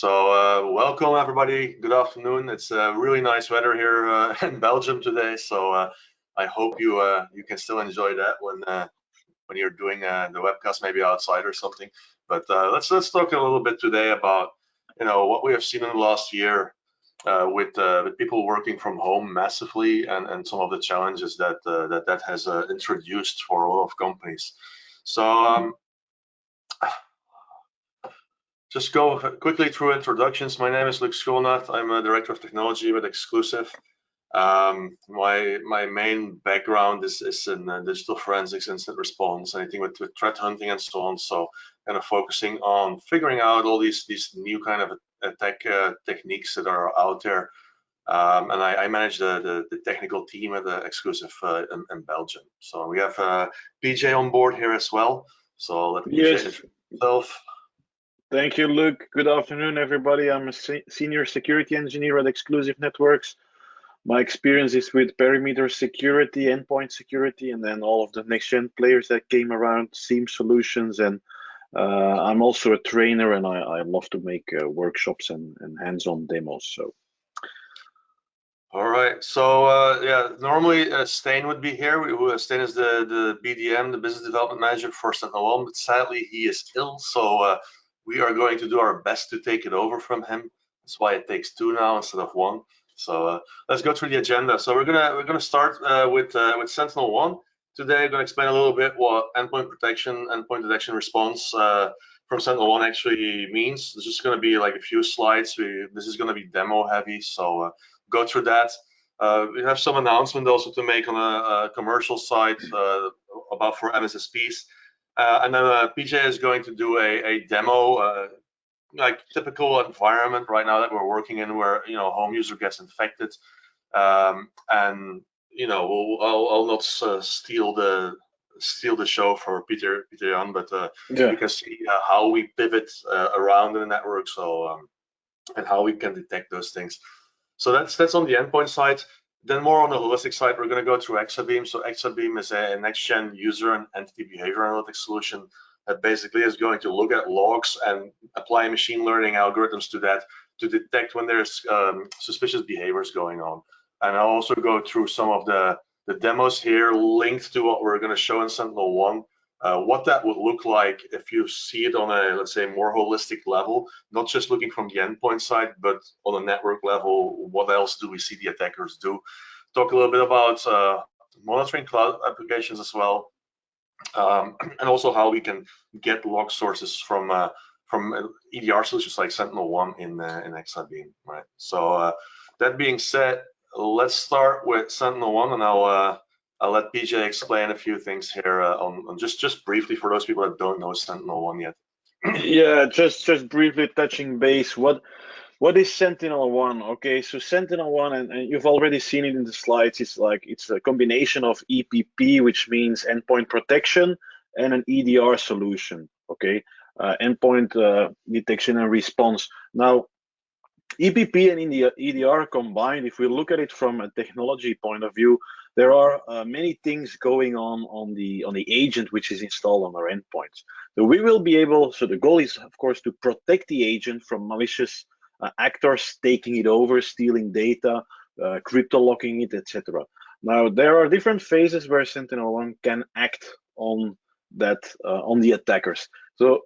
Welcome everybody. Good afternoon. It's really nice weather here in Belgium today, so I hope you can still enjoy that when you're doing the webcast, maybe outside or something. But let's talk a little bit today about what we have seen in the last year with people working from home massively, and some of the challenges that that has introduced for a lot of companies. So. Just go quickly through introductions. My name is Luc Schulnath. I'm a Director of Technology with Exclusive. My main background is in digital forensics, incident response, anything with threat hunting and so on. So kind of focusing on figuring out all these new kind of attack techniques that are out there. And I manage the technical team at the Exclusive in Belgium. So we have PJ on board here as well. So I'll let PJ introduce himself. Thank you, Luc. Good afternoon, everybody. I'm a senior security engineer at Exclusive Networks. My experience is with perimeter security, endpoint security, and then all of the next-gen players that came around, SIEM solutions. And I'm also a trainer, and I love to make workshops and hands-on demos. So. All right. So yeah, normally Stijn would be here. Stijn is the BDM, the Business Development Manager for SentinelOne, but sadly he is ill. So we are going to do our best to take it over from him. That's why it takes two now instead of one. So let's go through the agenda. So we're gonna start with SentinelOne. Today I'm gonna explain a little bit what endpoint protection, endpoint detection response from SentinelOne actually means. There's just gonna be like a few slides. This is gonna be demo heavy, so go through that. We have some announcement also to make on a commercial side about for MSSPs. And then PJ is going to do a demo, like typical environment right now that we're working in, where home user gets infected, and I'll not steal the show for Peter Jan, but you can see how we pivot around the network, so and how we can detect those things. So that's on the endpoint side. Then more on the holistic side, we're going to go through Exabeam. So Exabeam is a next-gen user and entity behavior analytics solution that basically is going to look at logs and apply machine learning algorithms to that to detect when there's suspicious behaviors going on. And I'll also go through some of the demos here linked to what we're going to show in SentinelOne, what that would look like if you see it on a, let's say, more holistic level, not just looking from the endpoint side, but on a network level. What else do we see the attackers do? Talk a little bit about monitoring cloud applications as well, and also how we can get log sources from EDR solutions like SentinelOne in Exabeam, right? So that being said, let's start with SentinelOne, and I'll let PJ explain a few things here on just briefly for those people that don't know SentinelOne yet. Yeah, just briefly touching base. What is SentinelOne? Okay, so SentinelOne, and you've already seen it in the slides. It's a combination of EPP, which means endpoint protection, and an EDR solution. Okay, endpoint detection and response. Now, EPP and EDR combined, if we look at it from a technology point of view, there are many things going on the agent which is installed on our endpoints. So we will be able. So the goal is, of course, to protect the agent from malicious actors taking it over, stealing data, crypto locking it, etc. Now there are different phases where SentinelOne can act on that on the attackers. So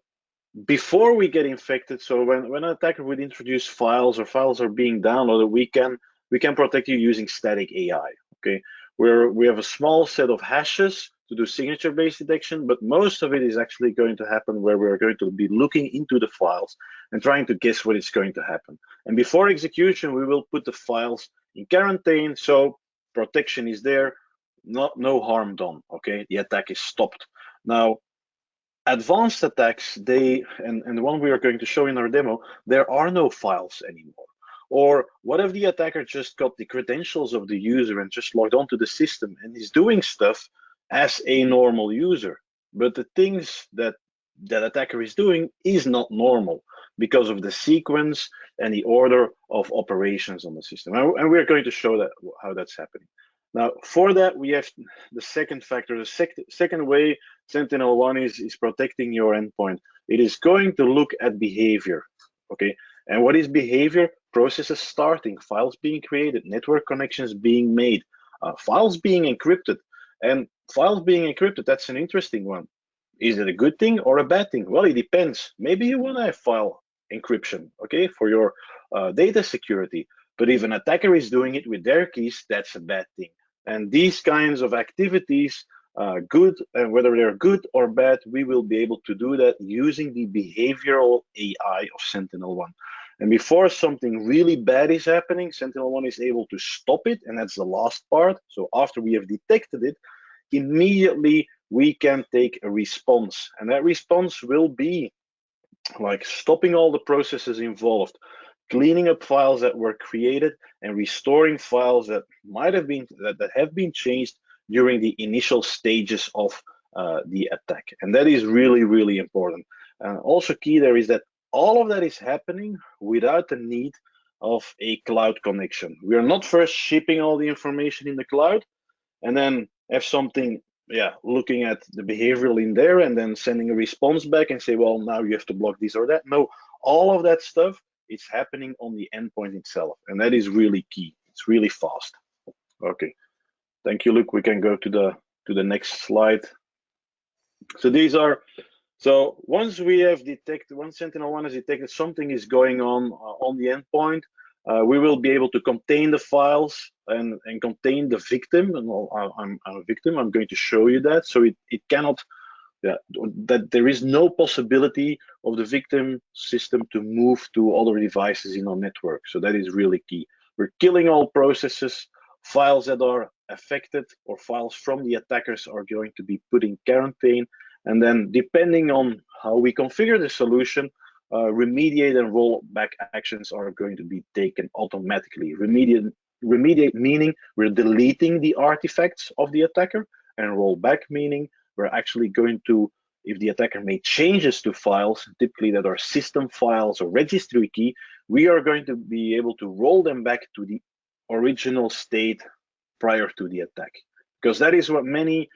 before we get infected, so when an attacker would introduce files or files are being downloaded, we can protect you using static AI. Okay, where we have a small set of hashes to do signature-based detection, but most of it is actually going to happen where we're going to be looking into the files and trying to guess what is going to happen. And before execution, we will put the files in quarantine, so protection is there, no harm done. Okay, the attack is stopped. Now, advanced attacks, and the one we are going to show in our demo, there are no files anymore. Or what if the attacker just got the credentials of the user and just logged onto the system and is doing stuff as a normal user, but the things that attacker is doing is not normal because of the sequence and the order of operations on the system. And we're going to show that how that's happening. Now, for that, we have the second factor. The second way SentinelOne is protecting your endpoint. It is going to look at behavior, okay? And what is behavior? Processes starting, files being created, network connections being made, files being encrypted. And files being encrypted, that's an interesting one. Is it a good thing or a bad thing? Well, it depends. Maybe you want to have file encryption, okay, for your data security. But if an attacker is doing it with their keys, that's a bad thing. And these kinds of activities, good, and whether they're good or bad, we will be able to do that using the behavioral AI of SentinelOne. And before something really bad is happening, SentinelOne is able to stop it, and that's the last part. So after we have detected it, immediately we can take a response. And that response will be like stopping all the processes involved, cleaning up files that were created, and restoring files that might have been that have been changed during the initial stages of the attack. And that is really, really important. Also key there is that all of that is happening without the need of a cloud connection. We are not first shipping all the information in the cloud and then have something, looking at the behavioral in there and then sending a response back and say, well, now you have to block this or that. No, all of that stuff is happening on the endpoint itself. And that is really key. It's really fast. Okay. Thank you, Luke. We can go to the next slide. So once we have detected, once SentinelOne has detected something is going on the endpoint, we will be able to contain the files and contain the victim. And I'm a victim. I'm going to show you that. So it cannot, that there is no possibility of the victim system to move to other devices in our network. So that is really key. We're killing all processes. Files that are affected or files from the attackers are going to be put in quarantine. And then depending on how we configure the solution, remediate and rollback actions are going to be taken automatically. Remediate meaning we're deleting the artifacts of the attacker, and rollback meaning we're actually going to, if the attacker made changes to files, typically that are system files or registry key, we are going to be able to roll them back to the original state prior to the attack. Because that is what many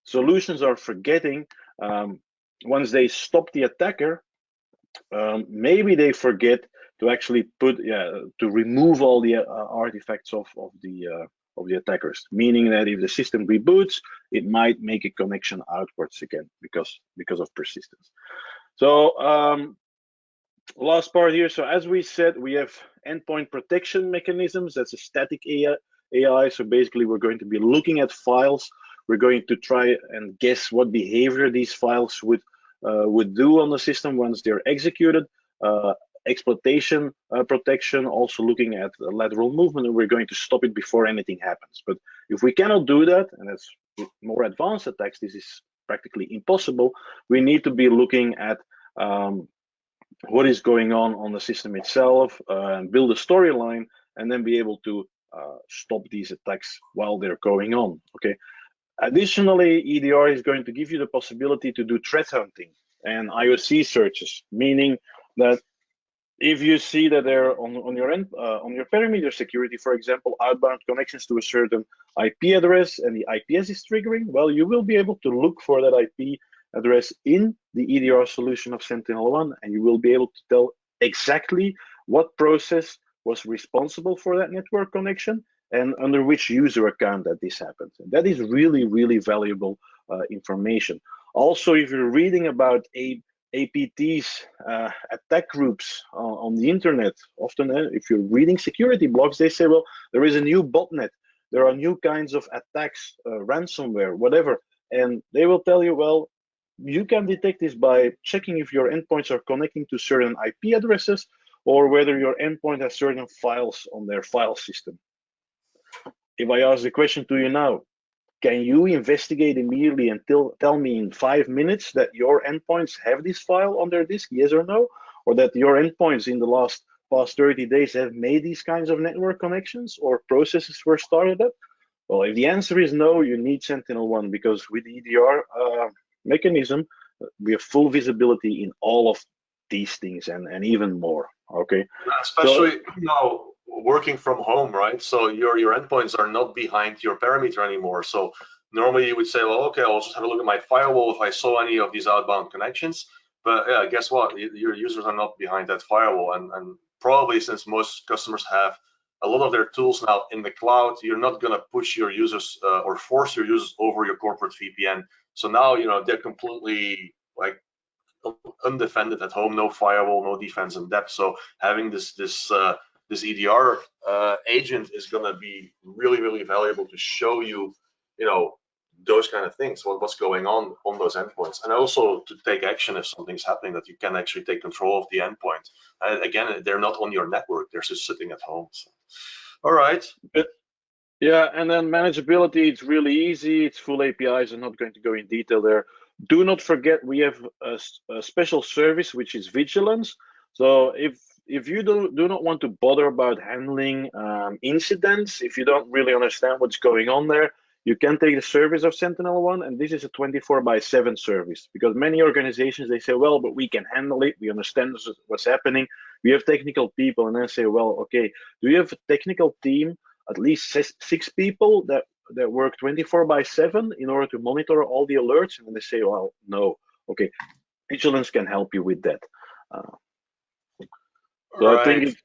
solutions are forgetting. Once they stop the attacker, maybe they forget to actually to remove all the artifacts of the attackers. Meaning that if the system reboots, it might make a connection outwards again because of persistence. So last part here. So as we said, we have endpoint protection mechanisms. That's a static AI. So basically, we're going to be looking at files. We're going to try and guess what behavior these files would do on the system once they're executed. Exploitation protection, also looking at lateral movement, and we're going to stop it before anything happens. But if we cannot do that, and that's with more advanced attacks, this is practically impossible, we need to be looking at what is going on the system itself, and build a storyline, and then be able to stop these attacks while they're going on. Okay. Additionally, EDR is going to give you the possibility to do threat hunting and IOC searches, meaning that if you see that there on your end, on your perimeter security, for example, outbound connections to a certain IP address and the IPS is triggering, well, you will be able to look for that IP address in the EDR solution of SentinelOne, and you will be able to tell exactly what process was responsible for that network connection and under which user account that this happened. And that is really, really valuable information. Also, if you're reading about APTs, attack groups on the internet, often if you're reading security blogs, they say, well, there is a new botnet, there are new kinds of attacks, ransomware, whatever. And they will tell you, well, you can detect this by checking if your endpoints are connecting to certain IP addresses or whether your endpoint has certain files on their file system. If I ask the question to you now, can you investigate immediately and tell me in 5 minutes that your endpoints have this file on their disk, yes or no? Or that your endpoints in the past 30 days have made these kinds of network connections or processes were started up? Well, if the answer is no, you need SentinelOne, because with the EDR mechanism, we have full visibility in all of these things and even more, okay? Especially now working from home, right? So your endpoints are not behind your perimeter anymore. So normally you would say, well, okay, I'll just have a look at my firewall if I saw any of these outbound connections. But yeah, guess what? Your users are not behind that firewall, and probably since most customers have a lot of their tools now in the cloud, you're not going to push your users or force your users over your corporate VPN. So now, they're completely like undefended at home, no firewall, no defense in depth. So having this EDR agent is going to be really, really valuable to show you, those kind of things, what's going on those endpoints, and also to take action if something's happening, that you can actually take control of the endpoint. And again, they're not on your network; they're just sitting at home. So, all right. Yeah, and then manageability, it's really easy. It's full APIs. I'm not going to go in detail there. Do not forget we have a special service, which is vigilance. So if you do not want to bother about handling incidents, if you don't really understand what's going on there, you can take the service of SentinelOne, and this is a 24/7 service, because many organizations, they say, well, but we can handle it. We understand what's happening. We have technical people, and then say, well, okay, do you have a technical team, at least 6 people that work 24/7 in order to monitor all the alerts? And they say, well, no. Okay, vigilance can help you with that. So right. I think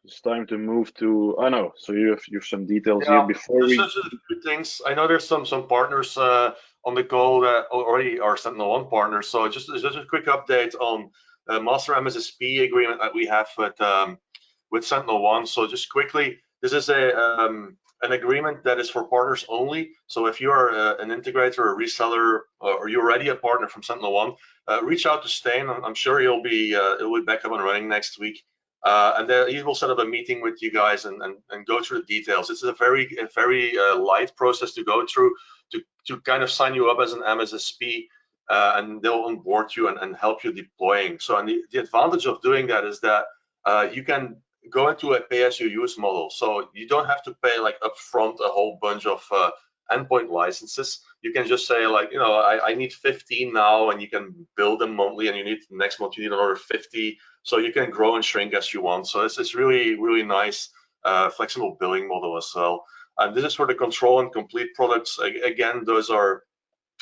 it's time to move to. I know. So you have some details here before we. Just two things. I know there's some partners on the call that already are SentinelOne partners. So just a quick update on master MSSP agreement that we have with SentinelOne. So just quickly, this is an agreement that is for partners only. So if you are an integrator, a reseller, or you're already a partner from SentinelOne, reach out to Stain. I'm sure he'll be back up and running next week. And then he will set up a meeting with you guys and go through the details. It's a very light process to go through to kind of sign you up as an MSSP, and they'll onboard you and help you deploying. So, and the advantage of doing that is that you can go into a pay-as-you-use model. So you don't have to pay like upfront a whole bunch of endpoint licenses. You can just say like, I need 15 now, and you can build them monthly, and you need next month you need another 50. So you can grow and shrink as you want. So it's really, really nice flexible billing model as well. And this is for the control and complete products. Again, those are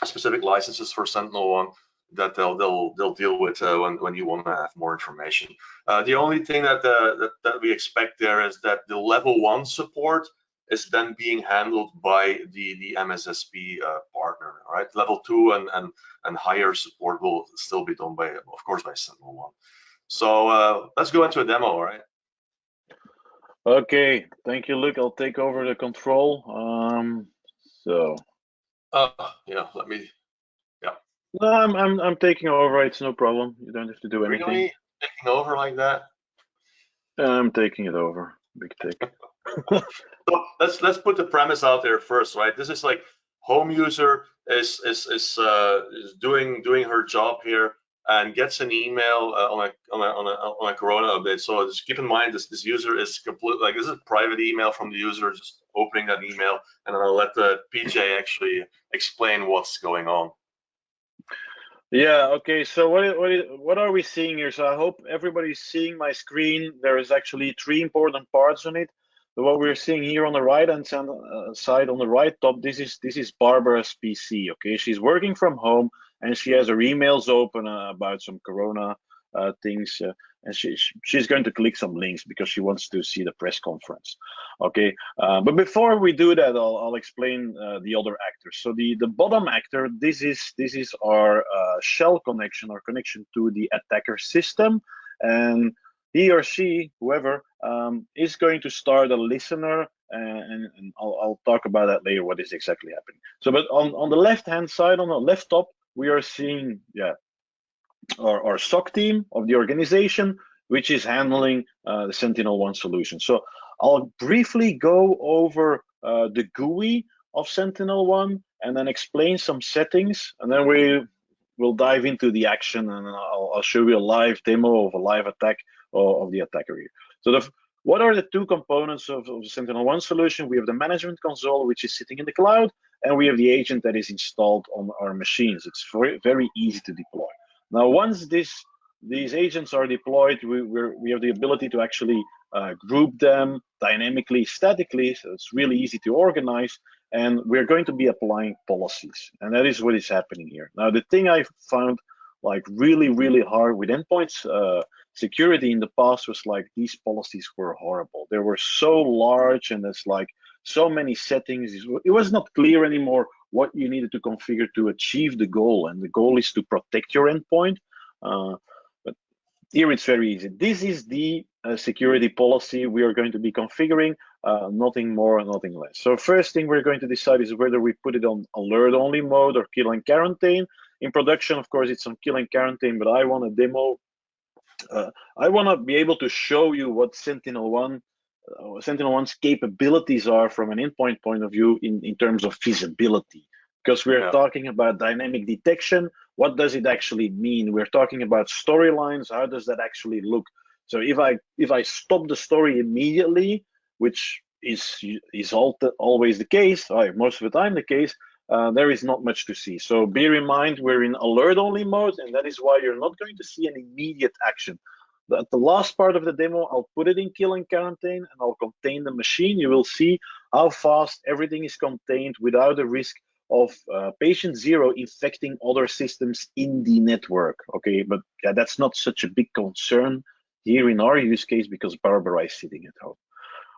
specific licenses for SentinelOne that they'll deal with when you want to have more information. The only thing that we expect there is that the level 1 support is then being handled by the MSSP partner, right? Level 2 and higher support will still be done by, of course, by SentinelOne. So let's go into a demo, all right? Okay, thank you, Luc. I'll take over the control. Yeah, let me. Yeah. No, I'm taking over. It's no problem. You don't have to do anything. Really? Taking over like that? I'm taking it over. Big take. So let's put the premise out there first, right? This is like home user is doing her job here and gets an email on a Corona update. So just keep in mind this user is complete, like this is a private email from the user, just opening that email, and then I'll let the PJ actually explain what's going on. Yeah, okay, so what are we seeing here? So I hope everybody's seeing my screen. There is actually 3 important parts on it. So what we're seeing here on the right hand side, on the right top, this is Barbara's PC. Okay, she's working from home and she has her emails open about some Corona things, and she's going to click some links because she wants to see the press conference. Okay, but before we do that, I'll explain the other actors. So the bottom actor, this is our shell connection, or connection to the attacker system, and he or she, whoever, is going to start a listener, and I'll talk about that later, what is exactly happening. So, but on the left-hand side, on the left top, we are seeing, our SOC team of the organization, which is handling the SentinelOne solution. So I'll briefly go over the GUI of SentinelOne and then explain some settings, and then we'll dive into the action, and I'll show you a live demo of a live attack of the attacker here. So what are the 2 components of the SentinelOne solution? We have the management console, which is sitting in the cloud, and we have the agent that is installed on our machines. It's very, very easy to deploy. Now, once these agents are deployed, we have the ability to actually group them dynamically, statically, so it's really easy to organize, and we're going to be applying policies, and that is what is happening here. Now, the thing I found like really hard with endpoints. Security in the past was like these policies were horrible. They were so large, and it's like so many settings. It was not clear anymore what you needed to configure to achieve the goal, and the goal is to protect your endpoint. But here it's very easy. This is the security policy we are going to be configuring, nothing more, nothing less. So first thing we're going to decide is whether we put it on alert only mode or kill and quarantine. In production, of course, it's on kill and quarantine, but I want a demo. I want to be able to show you what SentinelOne's capabilities are from an endpoint point of view in terms of visibility. Because we're talking about dynamic detection. What does it actually mean? We're talking about storylines. How does that actually look? So if I stop the story immediately, which is always the case, most of the time the case, there is not much to see. So bear in mind, we're in alert only mode, and that is why you're not going to see an immediate action. At the last part of the demo, I'll put it in kill and quarantine, and I'll contain the machine. You will see how fast everything is contained without the risk of patient zero infecting other systems in the network. Okay, but yeah, that's not such a big concern here in our use case because Barbara is sitting at home.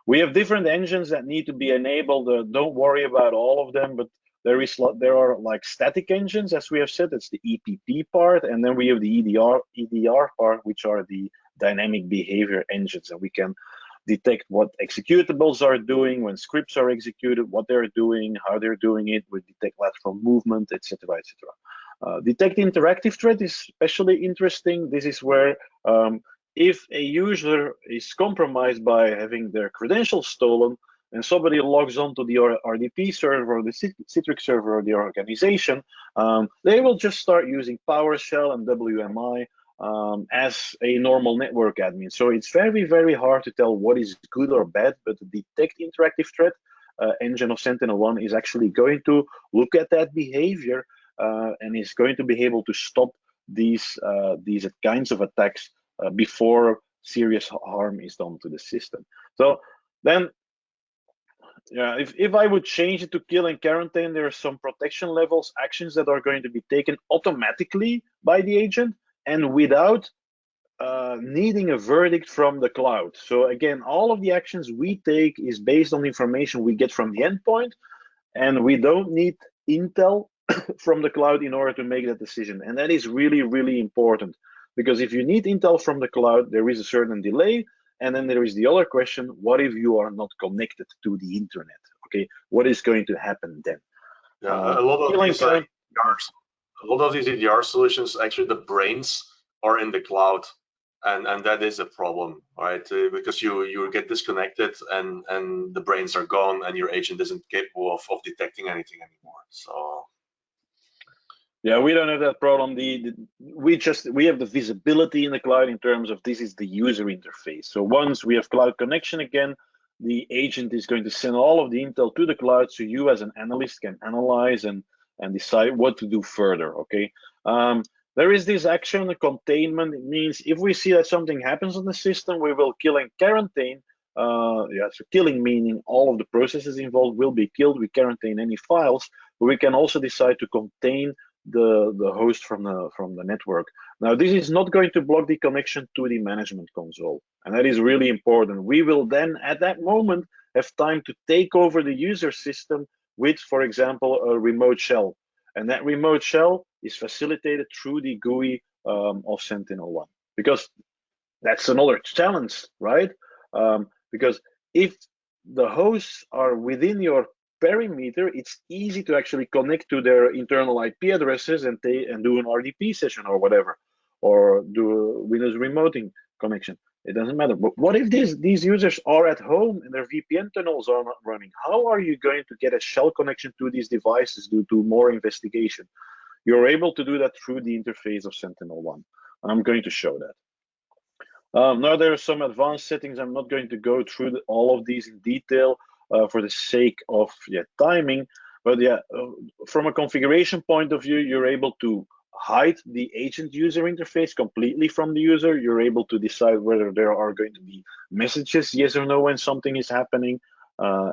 We have different engines that need to be enabled. Don't worry about all of them, but there are like static engines, as we have said. That's the EPP part, and then we have the EDR part, which are the dynamic behavior engines, and we can detect what executables are doing when scripts are executed, what they're doing, how they're doing it. We detect lateral movement, etc., etc. Detect interactive threat is especially interesting. This is where if a user is compromised by having their credentials stolen and somebody logs onto the RDP server or the Citrix server of the organization, they will just start using PowerShell and WMI as a normal network admin. So it's very hard to tell what is good or bad, but the detect interactive threat engine of SentinelOne is actually going to look at that behavior and is going to be able to stop these kinds of attacks before serious harm is done to the system. So then, yeah, if I would change it to kill and quarantine, there are some protection levels, actions that are going to be taken automatically by the agent and without needing a verdict from the cloud. So again, all of the actions we take is based on information we get from the endpoint, and we don't need intel from the cloud in order to make that decision. And that is really important. Because if you need intel from the cloud, there is a certain delay. And then there is the other question, what if you are not connected to the internet? Okay, what is going to happen then? Yeah, a lot of these EDR solutions, actually the brains are in the cloud. And that is a problem, right? Because you get disconnected and the brains are gone and your agent isn't capable of detecting anything anymore. So yeah, we don't have that problem. We have the visibility in the cloud in terms of this is the user interface. So once we have cloud connection again, the agent is going to send all of the intel to the cloud, so you as an analyst can analyze and decide what to do further. Okay. There is this action containment. It means if we see that something happens on the system, we will kill and quarantine. Yeah, so killing meaning all of the processes involved will be killed. We quarantine any files, but we can also decide to contain the host from the network. Now, this is not going to block the connection to the management console, and that is really important. We will then, at that moment, have time to take over the user system with, for example, a remote shell, and that remote shell is facilitated through the GUI of SentinelOne, because that's another challenge, right? Because if the hosts are within your perimeter, it's easy to actually connect to their internal IP addresses and do an RDP session or whatever, or do a Windows remoting connection. It doesn't matter. But what if these users are at home and their VPN tunnels are not running? How are you going to get a shell connection to these devices due to more investigation? You're able to do that through the interface of SentinelOne. I'm going to show that. Now there are some advanced settings. I'm not going to go through all of these in detail for the sake of timing, but from a configuration point of view, you're able to hide the agent user interface completely from the user. You're able to decide whether there are going to be messages, yes or no, when something is happening,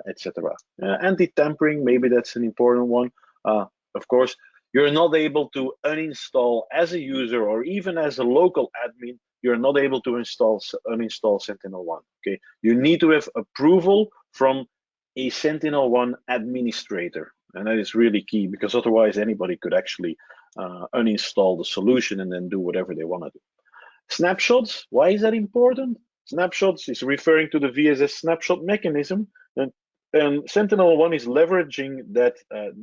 etc. Anti-tampering, maybe that's an important one. Of course, you're not able to uninstall as a user or even as a local admin. You're not able to uninstall SentinelOne. Okay, you need to have approval from a SentinelOne administrator, and that is really key because otherwise anybody could actually uninstall the solution and then do whatever they want to do. Snapshots, why is that important? Snapshots is referring to the VSS snapshot mechanism, and SentinelOne is leveraging that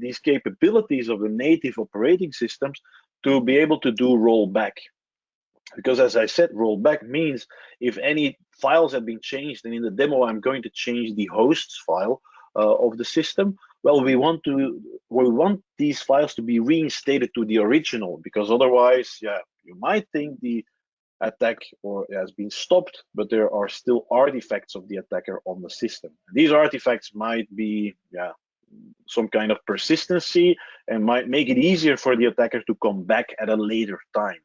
these capabilities of the native operating systems to be able to do rollback. Because as I said, rollback means if any files have been changed, and in the demo I'm going to change the hosts file of the system. Well, we want these files to be reinstated to the original, because otherwise, yeah, you might think the attack has been stopped, but there are still artifacts of the attacker on the system. These artifacts might be, yeah, some kind of persistency and might make it easier for the attacker to come back at a later time,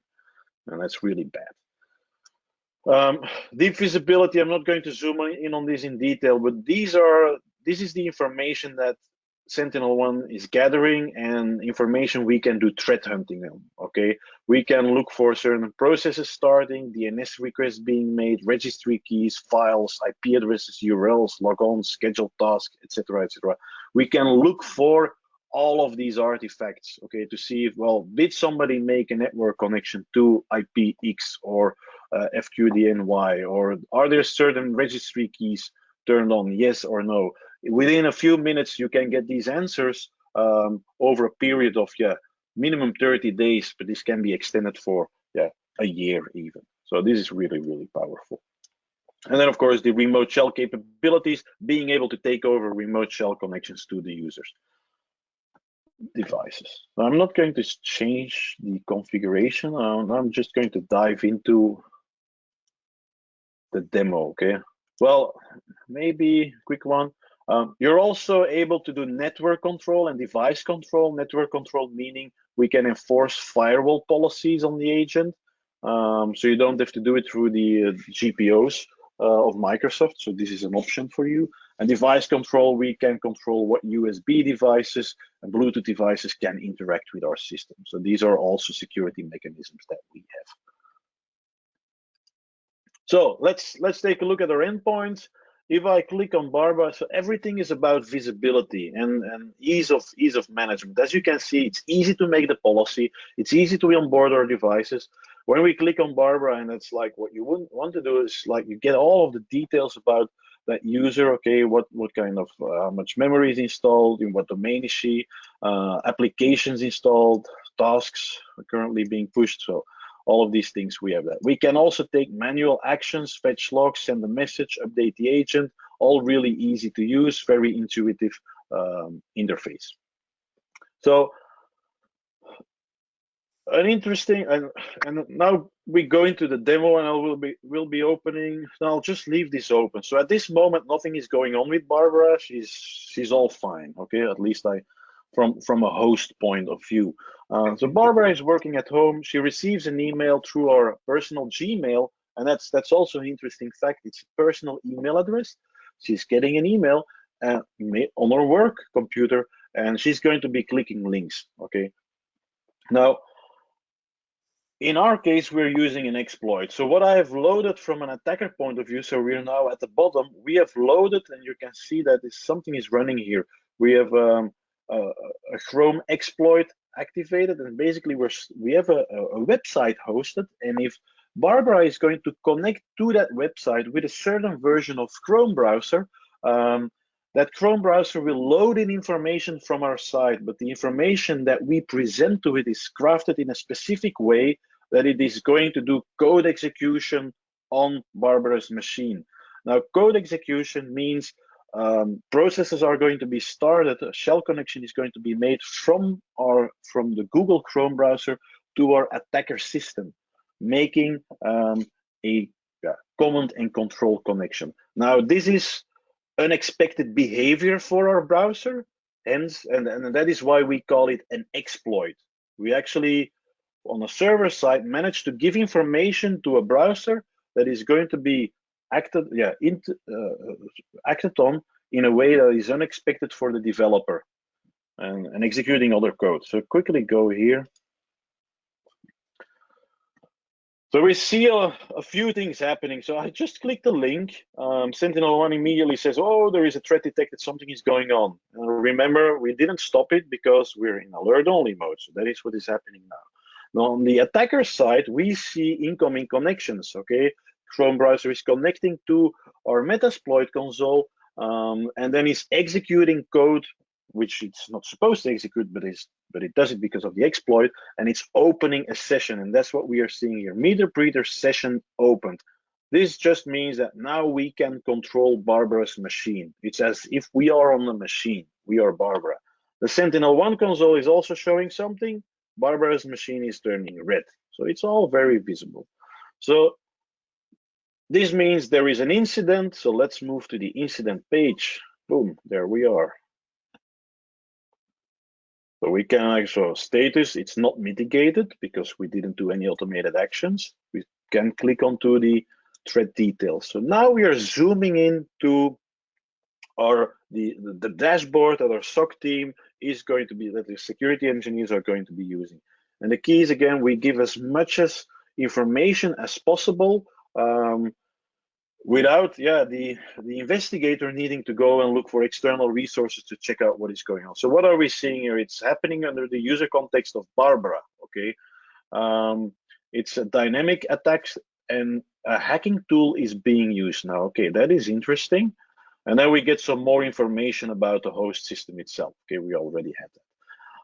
and that's really bad. Deep visibility, I'm not going to zoom in on this in detail, but this is the information that SentinelOne is gathering and information we can do threat hunting on. Okay, we can look for certain processes starting, DNS requests being made, registry keys, files, IP addresses, URLs, logons, scheduled tasks, etc., etc. We can look for all of these artifacts, okay, to see if, well, did somebody make a network connection to IPX or FQDNY, or are there certain registry keys turned on, yes or no? Within a few minutes, you can get these answers over a period of, yeah, minimum 30 days, but this can be extended for, yeah, a year even. So this is really, really powerful. And then, of course, the remote shell capabilities, being able to take over remote shell connections to the users' devices. Now, I'm not going to change the configuration. I'm just going to dive into the demo, okay? Well, maybe quick one. You're also able to do network control and device control. Network control meaning we can enforce firewall policies on the agent. So you don't have to do it through the GPOs of Microsoft. So this is an option for you. And device control, we can control what USB devices and Bluetooth devices can interact with our system. So these are also security mechanisms that we have. So let's take a look at our endpoints. If I click on Barbara, so everything is about visibility and ease of management. As you can see, it's easy to make the policy. It's easy to onboard our devices. When we click on Barbara, and it's like what you wouldn't want to do is like you get all of the details about that user. Okay, what kind of how much memory is installed, in what domain is she, applications installed, tasks are currently being pushed. So all of these things, we have that. We can also take manual actions, fetch logs, send a message, update the agent, all really easy to use, very intuitive interface. So an interesting, and now we go into the demo, and we'll be opening. Now I'll just leave this open. So at this moment, nothing is going on with Barbara. She's all fine. Okay, at least from a host point of view. So Barbara is working at home. She receives an email through our personal Gmail, and that's also an interesting fact. It's a personal email address. She's getting an email on her work computer, and she's going to be clicking links. Okay. Now, in our case, we're using an exploit. So what I have loaded from an attacker point of view, so we're now at the bottom, we have loaded, and you can see that something is running here. We have a Chrome exploit activated, and basically we have a website hosted, and if Barbara is going to connect to that website with a certain version of Chrome browser, that Chrome browser will load in information from our site, but the information that we present to it is crafted in a specific way that it is going to do code execution on Barbara's machine. Now, code execution means processes are going to be started, a shell connection is going to be made from the Google Chrome browser to our attacker system, making a command and control connection. Now, this is unexpected behavior for our browser, hence, and that is why we call it an exploit. We actually, on the server side, manage to give information to a browser that is going to be acted on in a way that is unexpected for the developer. and executing other code. So quickly go here. So we see a few things happening. So I just click the link. SentinelOne immediately says, oh, there is a threat detected, something is going on. And remember, we didn't stop it because we're in alert only mode. So that is what is happening now. Now on the attacker side, we see incoming connections, okay? Chrome browser is connecting to our Metasploit console, and then it's executing code, which it's not supposed to execute, but it does it because of the exploit, and it's opening a session, and that's what we are seeing here. Meter breather session opened. This just means that now we can control Barbara's machine. It's as if we are on the machine. We are Barbara. The SentinelOne console is also showing something. Barbara's machine is turning red. So it's all very visible. So this means there is an incident. So let's move to the incident page. Boom, there we are. So we can actually status, it's not mitigated because we didn't do any automated actions. We can click onto the threat details. So now we are zooming into the dashboard that our SOC team is going to be, that the security engineers are going to be using. And the key is, again, we give as much as information as possible without the investigator needing to go and look for external resources to check out what is going on. So what are we seeing here? It's happening under the user context of Barbara, okay? It's a dynamic attacks and a hacking tool is being used now. Okay, that is interesting. And then we get some more information about the host system itself. Okay, we already had that.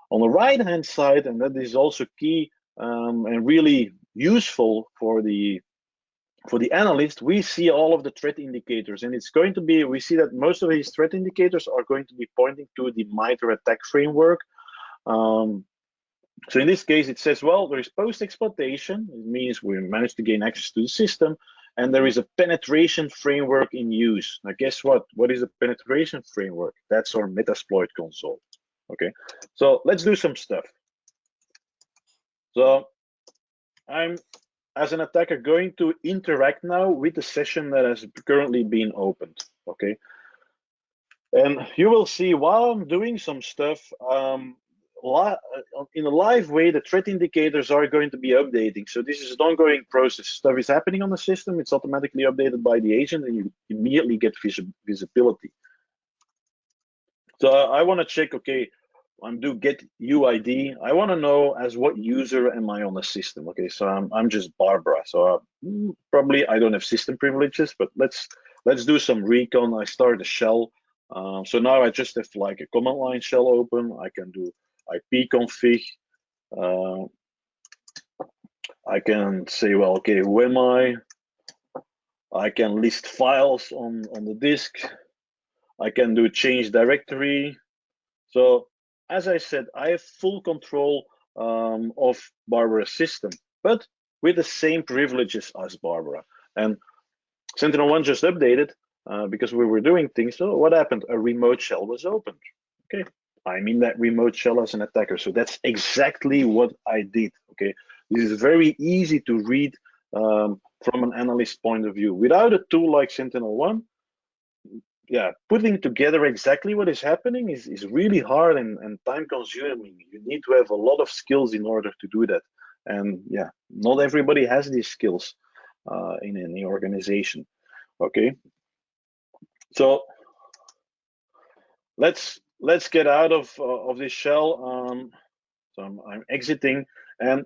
On the right-hand side, and that is also key and really useful for the analyst, we see all of the threat indicators, and it's going to be, we see that most of these threat indicators are going to be pointing to the MITRE attack framework. So in this case, it says, well, there is post-exploitation. It means we managed to gain access to the system, and there is a penetration framework in use. Now, guess what? What is a penetration framework? That's our Metasploit console. Okay, so let's do some stuff. So I'm, as an attacker, going to interact now with the session that has currently been opened. Okay, and you will see while I'm doing some stuff, in a live way, the threat indicators are going to be updating. So this is an ongoing process. Stuff is happening on the system, it's automatically updated by the agent, and you immediately get visibility. So I want to check, okay, I'm do get UID. I want to know as what user am I on the system. Okay, so I'm just Barbara. So probably I don't have system privileges, but let's do some recon. I start a shell. So now I just have like a command line shell open. I can do IP config. I can say, well, okay, who am I? I can list files on the disk. I can do change directory. So as I said, I have full control of Barbara's system, but with the same privileges as Barbara. And SentinelOne just updated because we were doing things. So what happened? A remote shell was opened. Okay, I'm in that remote shell as an attacker. So that's exactly what I did. Okay, this is very easy to read from an analyst point of view. Without a tool like SentinelOne, putting together exactly what is happening is really hard and time consuming. You need to have a lot of skills in order to do that. And not everybody has these skills in any organization. Okay, so let's get out of this shell. So I'm exiting, and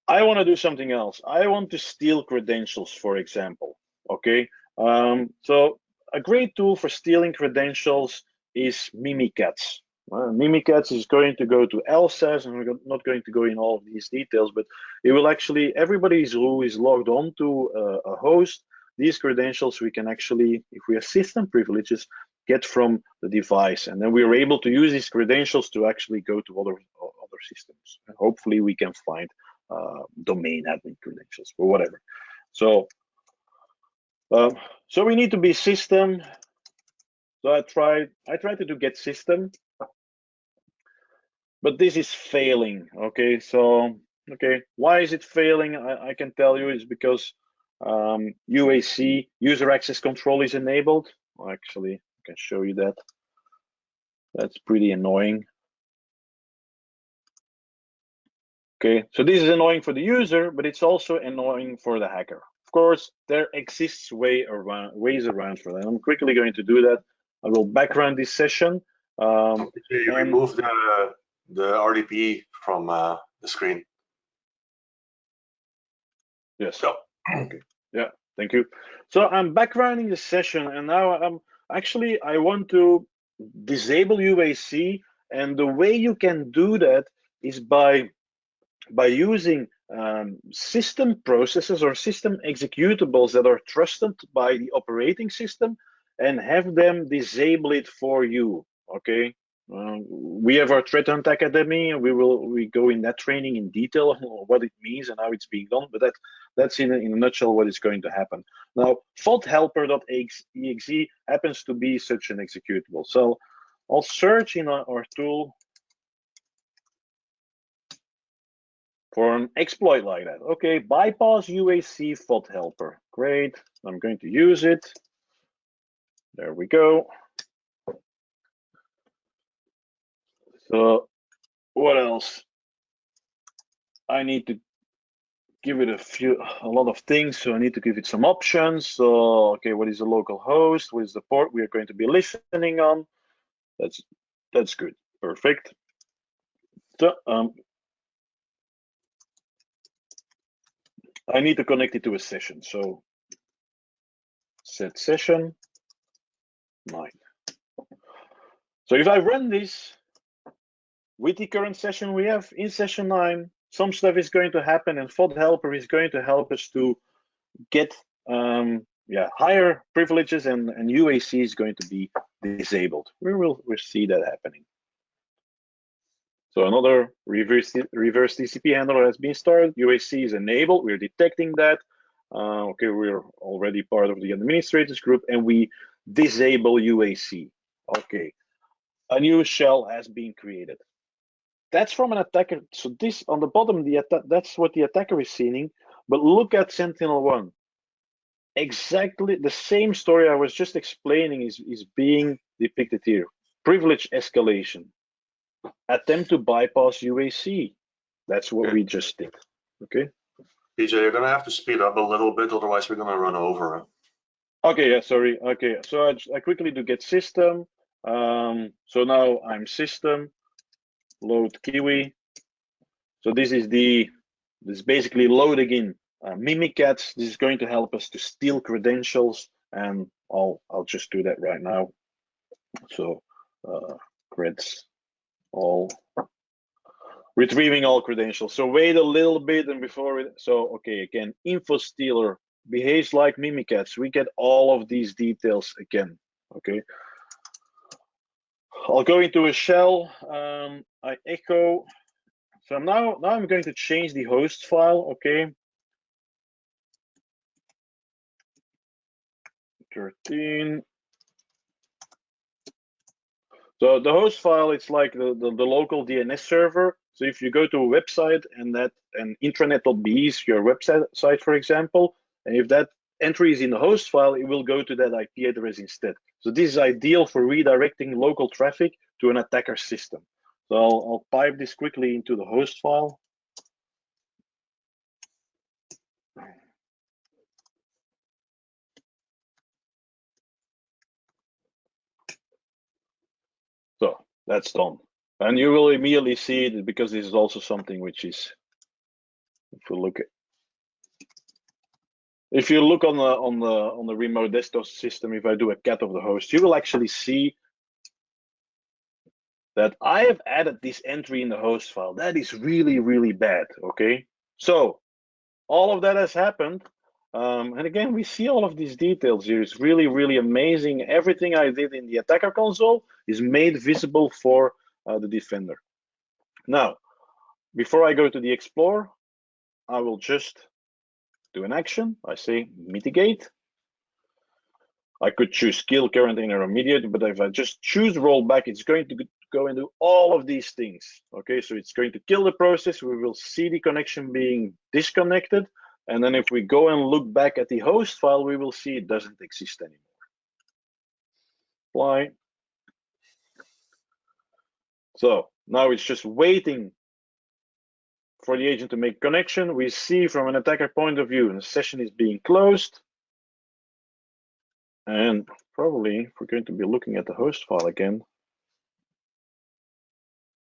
I want to do something else. I want to steal credentials, for example. Okay, so a great tool for stealing credentials is Mimikatz. Mimikatz is going to go to LSAS, and we're not going to go in all of these details, but it will actually, everybody who is logged on to a host, these credentials we can actually, if we have system privileges, get from the device, and then we are able to use these credentials to actually go to other systems. And hopefully we can find domain admin credentials or whatever. So so we need to be system. So I tried to do get system, but this is failing. Okay, so why is it failing? I can tell you it's because UAC, user access control, is enabled. Well, actually, I can show you that. That's pretty annoying. Okay, so this is annoying for the user, but it's also annoying for the hacker. Of course, there exists ways around for that. I'm quickly going to do that. I will background this session. You remove the RDP from the screen. Yes. So. Okay. Yeah. Thank you. So I'm backgrounding the session, and now I want to disable UAC, and the way you can do that is by using system processes or system executables that are trusted by the operating system, and have them disable it for you. Okay. We have our Threat Hunt Academy, and we go in that training in detail on what it means and how it's being done. But that's in a nutshell what is going to happen. Now, faulthelper.exe happens to be such an executable. So I'll search in our tool for an exploit like that. Okay, bypass UAC fault helper. Great. I'm going to use it. There we go. So what else? I need to give it a lot of things. So I need to give it some options. So, okay, what is the local host? What is the port we are going to be listening on? That's good. Perfect. So I need to connect it to a session. So set session 9. So if I run this with the current session we have in session 9, some stuff is going to happen, and fault helper is going to help us to get higher privileges, and UAC is going to be disabled. We'll see that happening. So another reverse TCP handler has been started. UAC is enabled. We're detecting that. Okay, we're already part of the administrators group, and we disable UAC. Okay, a new shell has been created. That's from an attacker. So this on the bottom, that's what the attacker is seeing. But look at SentinelOne. Exactly the same story I was just explaining is being depicted here. Privilege escalation. Attempt to bypass UAC. That's what we just did. Okay. PJ, you're gonna have to speed up a little bit, otherwise we're gonna run over. Okay. Yeah. Sorry. Okay. So I quickly do get system. So now I'm system. Load Kiwi. So this is basically loading in Mimikatz. This is going to help us to steal credentials, and I'll just do that right now. So creds all, retrieving all credentials. So wait a little bit, and before it, so okay, again, info stealer behaves like Mimikatz. We get all of these details again. Okay. I'll go into a shell. I echo. So now I'm going to change the host file. Okay. 13. So the host file, it's like the local DNS server. So if you go to a website and intranet.be is your website site, for example, and if that entry is in the host file, it will go to that IP address instead. So this is ideal for redirecting local traffic to an attacker system. So I'll pipe this quickly into the host file. So that's done. And you will immediately see it, because this is also something which is, if you look on the remote desktop system, if I do a cat of the host, you will actually see that I have added this entry in the host file. That is really, really bad. Okay, so all of that has happened. And again, we see all of these details here. It's really, really amazing. Everything I did in the attacker console is made visible for the defender. Now, before I go to the Explorer, I will just do an action. I say mitigate. I could choose kill, current, intermediate, but if I just choose rollback, it's going to go and do all of these things. Okay, so it's going to kill the process. We will see the connection being disconnected. And then if we go and look back at the host file, we will see it doesn't exist anymore. Apply. So now it's just waiting for the agent to make connection. We see from an attacker point of view, the session is being closed. And probably, if we're going to be looking at the host file again,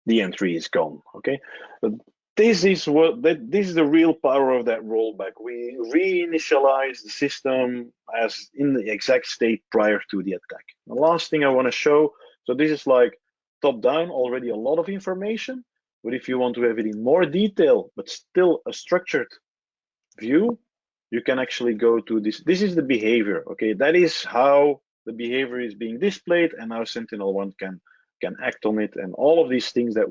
the entry is gone, okay? But this is the real power of that rollback. We reinitialize the system as in the exact state prior to the attack. The last thing I want to show, so this is like top down, already a lot of information, but if you want to have it in more detail, but still a structured view, you can actually go to this. This is the behavior, okay? That is how the behavior is being displayed and how SentinelOne can act on it, and all of these things that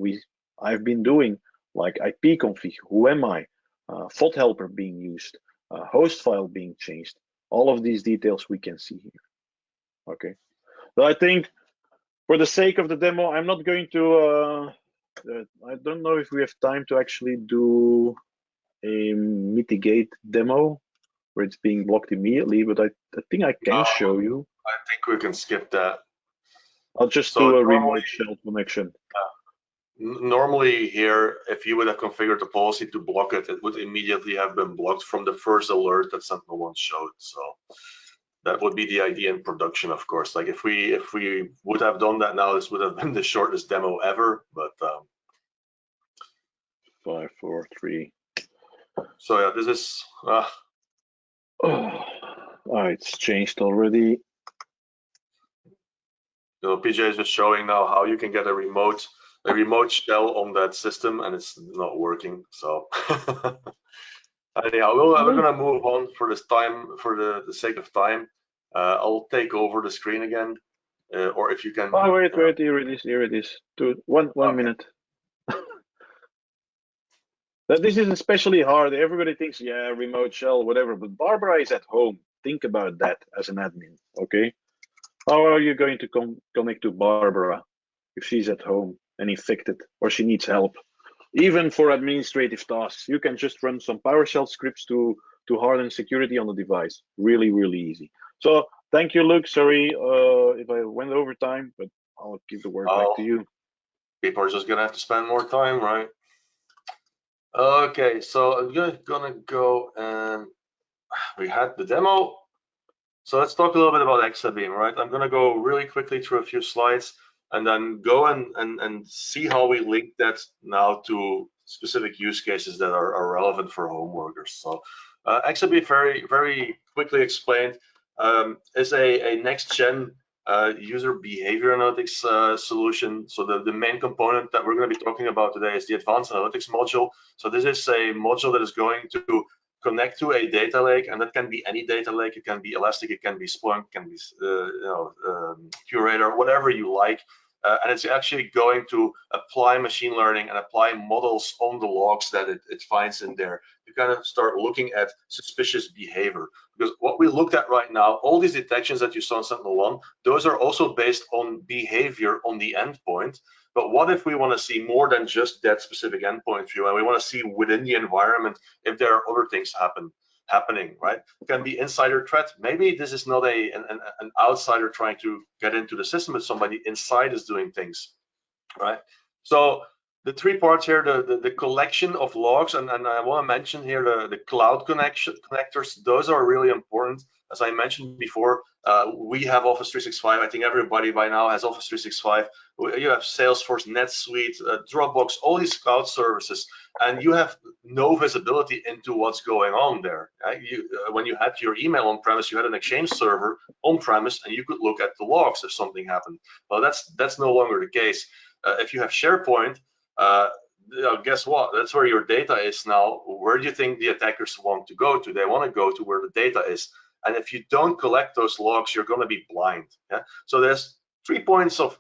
I've been doing, like IP config, who am I, FOD helper being used, host file being changed. All of these details we can see here, okay? So I think for the sake of the demo, I'm not going to, I don't know if we have time to actually do a mitigate demo where it's being blocked immediately, but I think I can show you. I think we can skip that. I'll just do a remote shell connection. Normally here, if you would have configured the policy to block it, it would immediately have been blocked from the first alert that SentinelOne showed. So that would be the idea in production, of course. Like if we would have done that now, this would have been the shortest demo ever. But 5, 4, 3. So yeah, this is. It's changed already. You know, PJ is just showing now how you can get a remote shell on that system, and it's not working. So anyhow, we're gonna move on for this time, for the sake of time. I'll take over the screen again, or if you can. Oh wait, here it is. One minute. This is especially hard. Everybody thinks, yeah, remote shell, whatever, but Barbara is at home. Think about that as an admin, okay? How are you going to connect to Barbara if she's at home and infected, or she needs help? Even for administrative tasks, you can just run some PowerShell scripts to harden security on the device. Really, really easy. So thank you, Luke. Sorry if I went over time, but I'll give the word back to you. People are just gonna have to spend more time, right? Okay, so I'm gonna go and we had the demo. So let's talk a little bit about Exabeam, right? I'm gonna go really quickly through a few slides and then go and see how we link that now to specific use cases that are relevant for home workers. So Exabeam, very quickly explained, is a next-gen user behavior analytics solution. So the main component that we're going to be talking about today is the advanced analytics module. So this is a module that is going to connect to a data lake, and that can be any data lake. It can be Elastic, it can be Splunk, it can be Curator, whatever you like. And it's actually going to apply machine learning and apply models on the logs that it finds in there to kind of start looking at suspicious behavior. Because what we looked at right now, all these detections that you saw in SentinelOne, those are also based on behavior on the endpoint. But what if we want to see more than just that specific endpoint view, and we want to see within the environment if there are other things happening, right? It can be insider threat. Maybe this is not an outsider trying to get into the system, but somebody inside is doing things, right? So the three parts here, the collection of logs, and I want to mention here the cloud connectors. Those are really important. As I mentioned before, we have Office 365. I think everybody by now has Office 365. You have Salesforce, NetSuite, Dropbox, all these cloud services, and you have no visibility into what's going on there. Right? When you had your email on-premise, you had an Exchange server on-premise, and you could look at the logs if something happened. Well, that's no longer the case. If you have SharePoint, guess what? That's where your data is now. Where do you think the attackers want to go to? They want to go to where the data is. And if you don't collect those logs, you're going to be blind. Yeah. So there's 3 points of,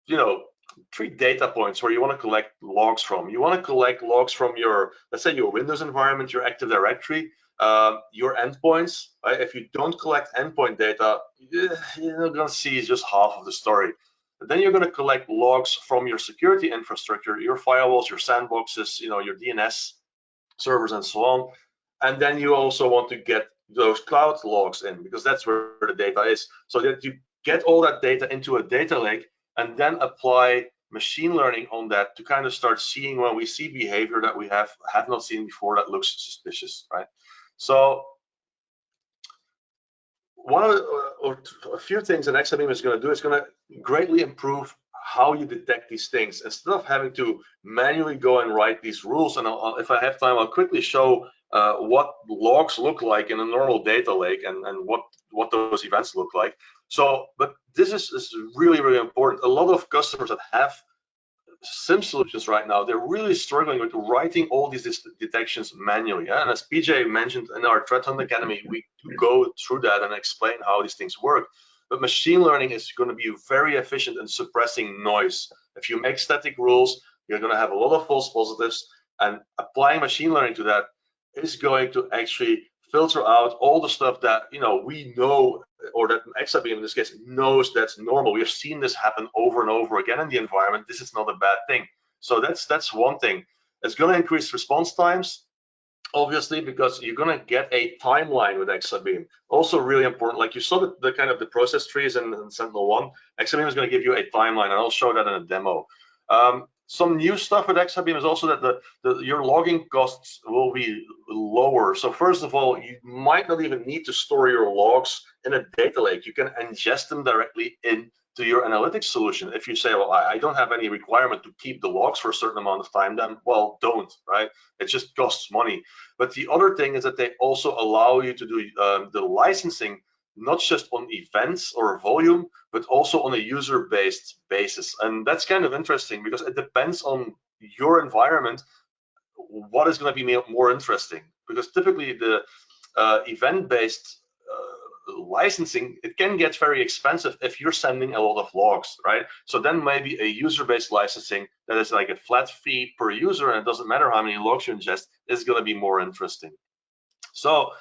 3 data points where you want to collect logs from. You want to collect logs from your, let's say, your Windows environment, your Active Directory, your endpoints. Right? If you don't collect endpoint data, you're going to see just half of the story. But then you're going to collect logs from your security infrastructure, your firewalls, your sandboxes, your DNS servers, and so on. And then you also want to get those cloud logs in, because that's where the data is. So that you get all that data into a data lake and then apply machine learning on that to kind of start seeing when we see behavior that we have not seen before that looks suspicious, right? So one of or a few things that Exabeam is going to do is going to greatly improve how you detect these things. Instead of having to manually go and write these rules, and if I have time, I'll quickly show what logs look like in a normal data lake and what those events look like. So, but this is really, really important. A lot of customers that have SIEM solutions right now, they're really struggling with writing all these detections manually. Yeah? And as PJ mentioned in our Threat Hunt Academy, we go through that and explain how these things work. But machine learning is going to be very efficient in suppressing noise. If you make static rules, you're going to have a lot of false positives, and applying machine learning to that is going to actually filter out all the stuff that we know, or that Exabeam in this case knows that's normal. We have seen this happen over and over again in the environment. This is not a bad thing. So that's one thing. It's going to increase response times, obviously, because you're going to get a timeline with Exabeam. Also really important, like you saw the kind of the process trees in SentinelOne. Exabeam is going to give you a timeline, and I'll show that in a demo. Some new stuff with Exabeam is also that your logging costs will be lower. So first of all, you might not even need to store your logs in a data lake. You can ingest them directly into your analytics solution. If you say, well, I don't have any requirement to keep the logs for a certain amount of time, then, well, don't, right? It just costs money. But the other thing is that they also allow you to do the licensing, not just on events or volume, but also on a user-based basis. And that's kind of interesting because it depends on your environment what is going to be more interesting. Because typically the event-based licensing, it can get very expensive if you're sending a lot of logs, right? So then maybe a user-based licensing that is like a flat fee per user, and it doesn't matter how many logs you ingest, is going to be more interesting. So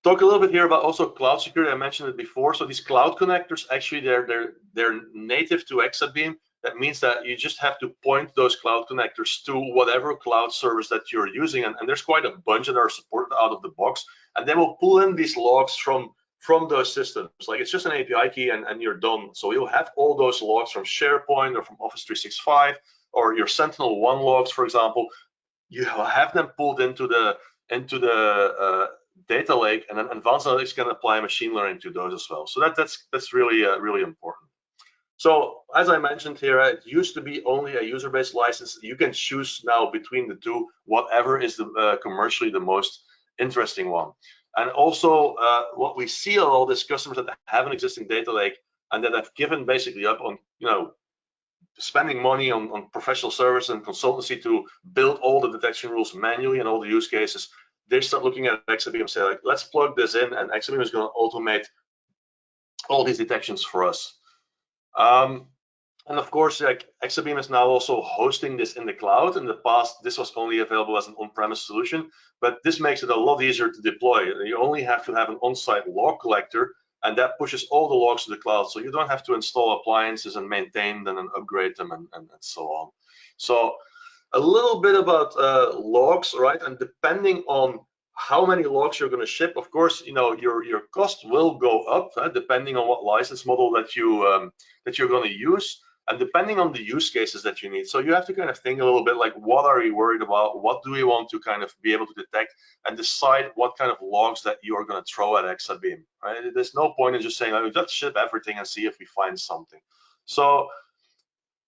talk a little bit here about also cloud security. I mentioned it before. So these cloud connectors, actually, they're native to Exabeam. That means that you just have to point those cloud connectors to whatever cloud service that you're using, and there's quite a bunch that are supported out of the box, and they will pull in these logs from those systems. Like, it's just an API key and you're done. So you'll have all those logs from SharePoint or from Office 365 or your SentinelOne logs, for example. You have them pulled into the data lake, and then advanced analytics can apply machine learning to those as well. So that's really really important. So as I mentioned here, it used to be only a user-based license. You can choose now between the two, whatever is the commercially the most interesting one. And also what we see on all these customers that have an existing data lake and that have given basically up on spending money on professional service and consultancy to build all the detection rules manually and all the use cases, they start looking at Exabeam and say, like, let's plug this in, and Exabeam is going to automate all these detections for us. And of course, like, Exabeam is now also hosting this in the cloud. In the past, this was only available as an on-premise solution, but this makes it a lot easier to deploy. You only have to have an on-site log collector, and that pushes all the logs to the cloud. So you don't have to install appliances and maintain them and upgrade them and so on. So a little bit about logs, right? And depending on how many logs you're going to ship, of course, your cost will go up, depending on what license model that you're going to use, and depending on the use cases that you need. So you have to kind of think a little bit like, what are you worried about? What do we want to kind of be able to detect, and decide what kind of logs that you are going to throw at Exabeam, right? There's no point in just saying, oh, let's ship everything and see if we find something. So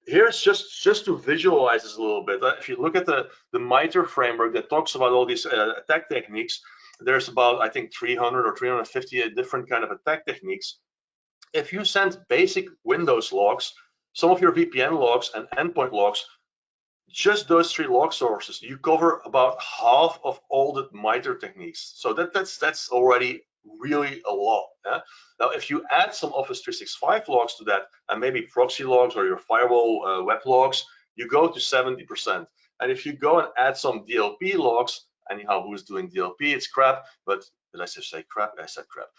here's just to visualize this a little bit. If you look at the MITRE framework that talks about all these attack techniques, there's about, I think, 300 or 350 different kind of attack techniques. If you send basic Windows logs, some of your VPN logs and endpoint logs, just those 3 log sources, you cover about half of all the MITRE techniques. So that's already really a lot. Yeah? Now, if you add some Office 365 logs to that, and maybe proxy logs or your firewall web logs, you go to 70%. And if you go and add some DLP logs, anyhow, who's doing DLP? It's crap, but did I just say crap? I said crap.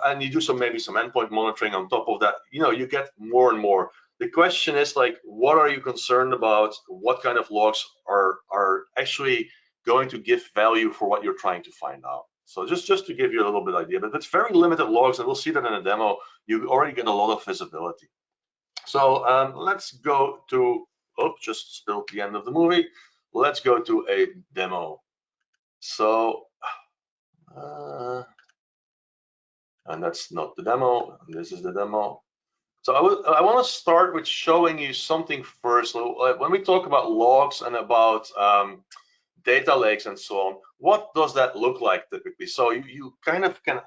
And you do maybe some endpoint monitoring on top of that, you get more and more. The question is, like, what are you concerned about? What kind of logs are actually going to give value for what you're trying to find out? So just to give you a little bit of idea, but it's very limited logs, and we'll see that in a demo. You already get a lot of visibility. So let's go to oh, just spilled the end of the movie. Let's go to a demo. So, and that's not the demo. This is the demo. So I want to start with showing you something first. When we talk about logs and about data lakes and so on, what does that look like typically? So you kind of can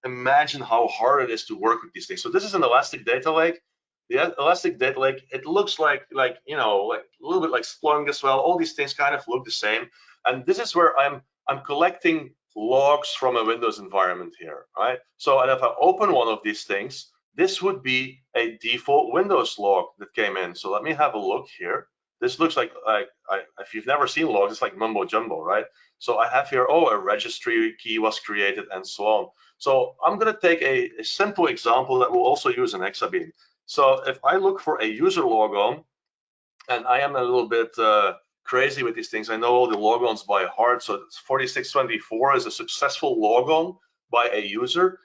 imagine how hard it is to work with these things. So this is an elastic data lake. The elastic data lake, it looks like you know, like a little bit like Splunk as well. All these things kind of look the same. And this is where I'm collecting logs from a Windows environment here, right? So and if I open one of these things, this would be a default Windows log that came in. So let me have a look here. This looks like if you've never seen logs, it's like mumbo jumbo, right? So I have here, oh, a registry key was created and so on. So I'm going to take a simple example that we'll also use in Exabeam. So if I look for a user logon, and I am a little bit crazy with these things, I know all the logons by heart. So 4624 is a successful logon by a user.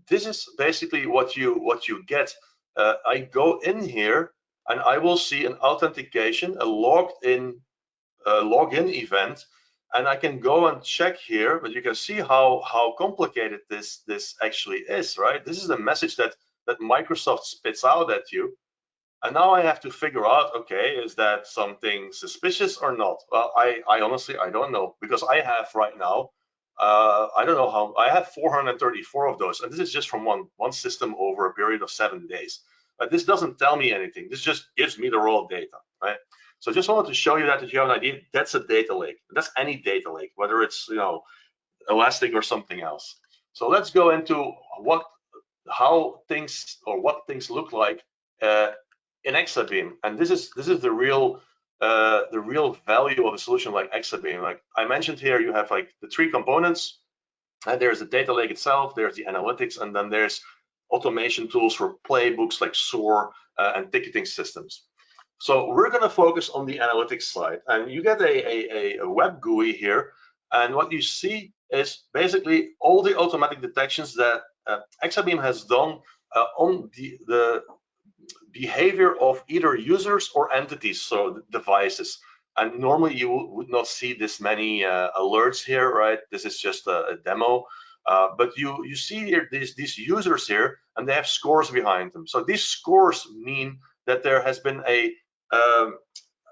This is basically what you get. I go in here and I will see an authentication, a login event, and I can go and check here. But you can see how complicated this actually is, right? This is the message that Microsoft spits out at you. And now I have to figure out, okay, is that something suspicious or not? Well, I honestly, I don't know, because I have right now, I don't know how, I have 434 of those. And this is just from one system over a period of 7 days. But this doesn't tell me anything. This just gives me the raw data, right? So just wanted to show you that you have an idea. That's a data lake. That's any data lake, whether it's, you know, Elastic or something else. So let's go into how things or what things look like in Exabeam, and this is the real value of a solution like Exabeam. Like I mentioned here, you have like the 3 components, and there's the data lake itself, there's the analytics, and then there's automation tools for playbooks like SOAR and ticketing systems. So we're going to focus on the analytics side, and you get a web GUI here, and what you see is basically all the automatic detections that Exabeam has done on the behavior of either users or entities, so devices. And normally you would not see this many alerts here, right? This is just a demo. But you see here these users here, and they have scores behind them. So these scores mean that there has been a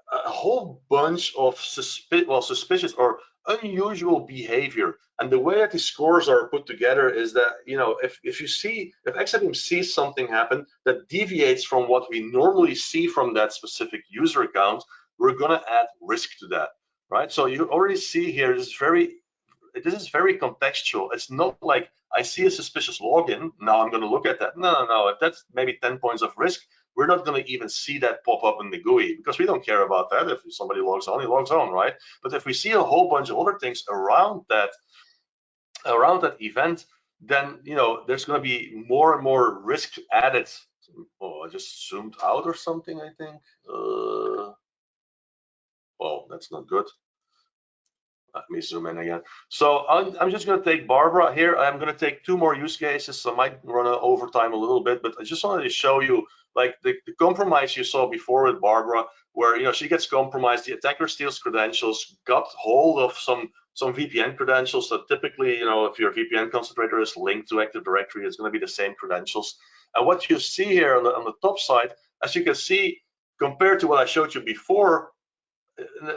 whole bunch of suspicious or unusual behavior. And the way that the scores are put together is that, you know, if Exabeam sees something happen that deviates from what we normally see from that specific user account, we're going to add risk to that, right? So you already see here, this is very contextual. It's not like I see a suspicious login, now I'm going to look at that. No. If that's maybe 10 points of risk, we're not going to even see that pop up in the GUI, because we don't care about that. If somebody logs on, he logs on, right? But if we see a whole bunch of other things around that event, then, you know, there's going to be more and more risk added. Oh, I just zoomed out or something, I think. Well, that's not good. Let me zoom in again. So I'm just going to take Barbara here. I'm going to take 2 more use cases. So I might run over time a little bit, but I just wanted to show you like the compromise you saw before with Barbara, where, you know, she gets compromised. The attacker steals credentials, got hold of some VPN credentials. So typically, you know, if your VPN concentrator is linked to Active Directory, it's going to be the same credentials. And what you see here on the top side, as you can see, compared to what I showed you before,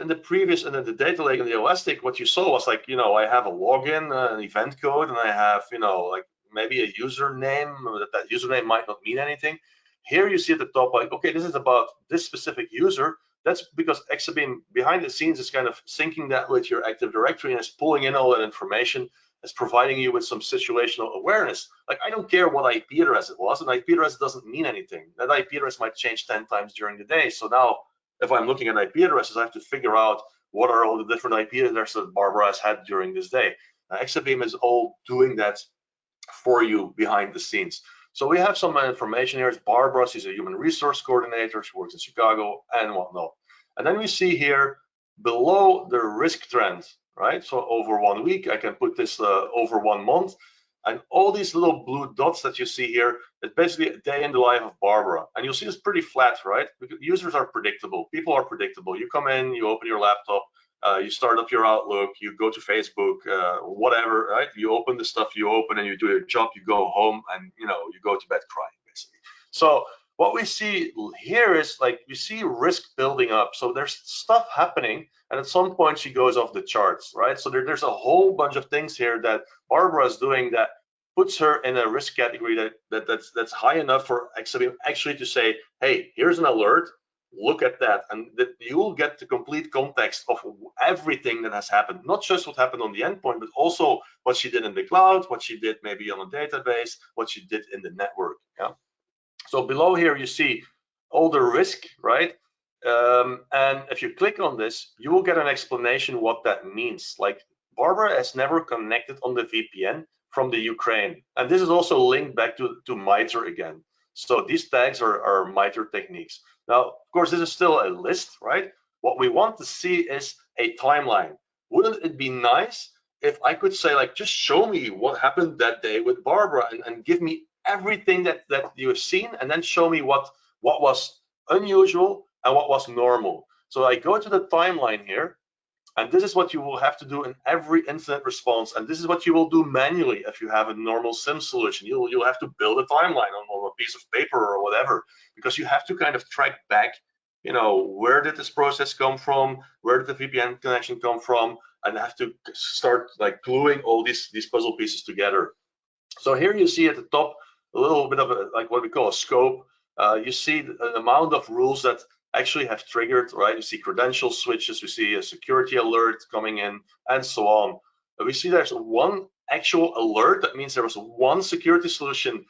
in the previous, and in the data lake and the Elastic, what you saw was like, you know, I have a login, an event code, and I have, you know, like maybe a username. That username might not mean anything. Here you see at the top, like, okay, this is about this specific user. That's because Exabeam behind the scenes is kind of syncing that with your Active Directory and is pulling in all that information. It's providing you with some situational awareness. Like, I don't care what IP address it was. An IP address doesn't mean anything. That IP address might change 10 times during the day. So now, if I'm looking at IP addresses, I have to figure out what are all the different IP addresses that Barbara has had during this day. Exabeam is all doing that for you behind the scenes. So we have some information here. It's Barbara, she's a human resource coordinator. She works in Chicago and whatnot. And then we see here below the risk trend, right? So over 1 week, I can put this over 1 month. And all these little blue dots that you see here, it's basically a day in the life of Barbara. And you'll see it's pretty flat, right? Because users are predictable. People are predictable. You come in, you open your laptop, you start up your Outlook, you go to Facebook, whatever, right? You open the stuff you open and you do your job, you go home and, you go to bed crying, basically. So what we see here is like, we see risk building up. So there's stuff happening, and at some point she goes off the charts, right? So there's a whole bunch of things here that Barbara is doing that puts her in a risk category that's high enough for Exabeam actually to say, hey, here's an alert, look at that, and that you will get the complete context of everything that has happened, not just what happened on the endpoint, but also what she did in the cloud, what she did maybe on a database, what she did in the network. Yeah. So below here you see all the risk, right? And if you click on this, you will get an explanation what that means. Like, Barbara has never connected on the VPN from the Ukraine, and this is also linked back to MITRE again. So these tags are MITRE techniques. Now, of course, this is still a list, right? What we want to see is a timeline. Wouldn't it be nice if I could say, like, just show me what happened that day with Barbara and give me everything that you have seen, and then show me what was unusual and what was normal. So I go to the timeline here, and this is what you will have to do in every incident response, and this is what you will do manually if you have a normal SIEM solution. You'll have to build a timeline on a piece of paper or whatever, because you have to kind of track back, where did this process come from, where did the VPN connection come from, and have to start like gluing all these puzzle pieces together. So here you see at the top a little bit of like what we call a scope. You see an amount of rules that actually have triggered, right? You see credential switches, we see a security alert coming in, and so on. But we see there's one actual alert. That means there was one security solution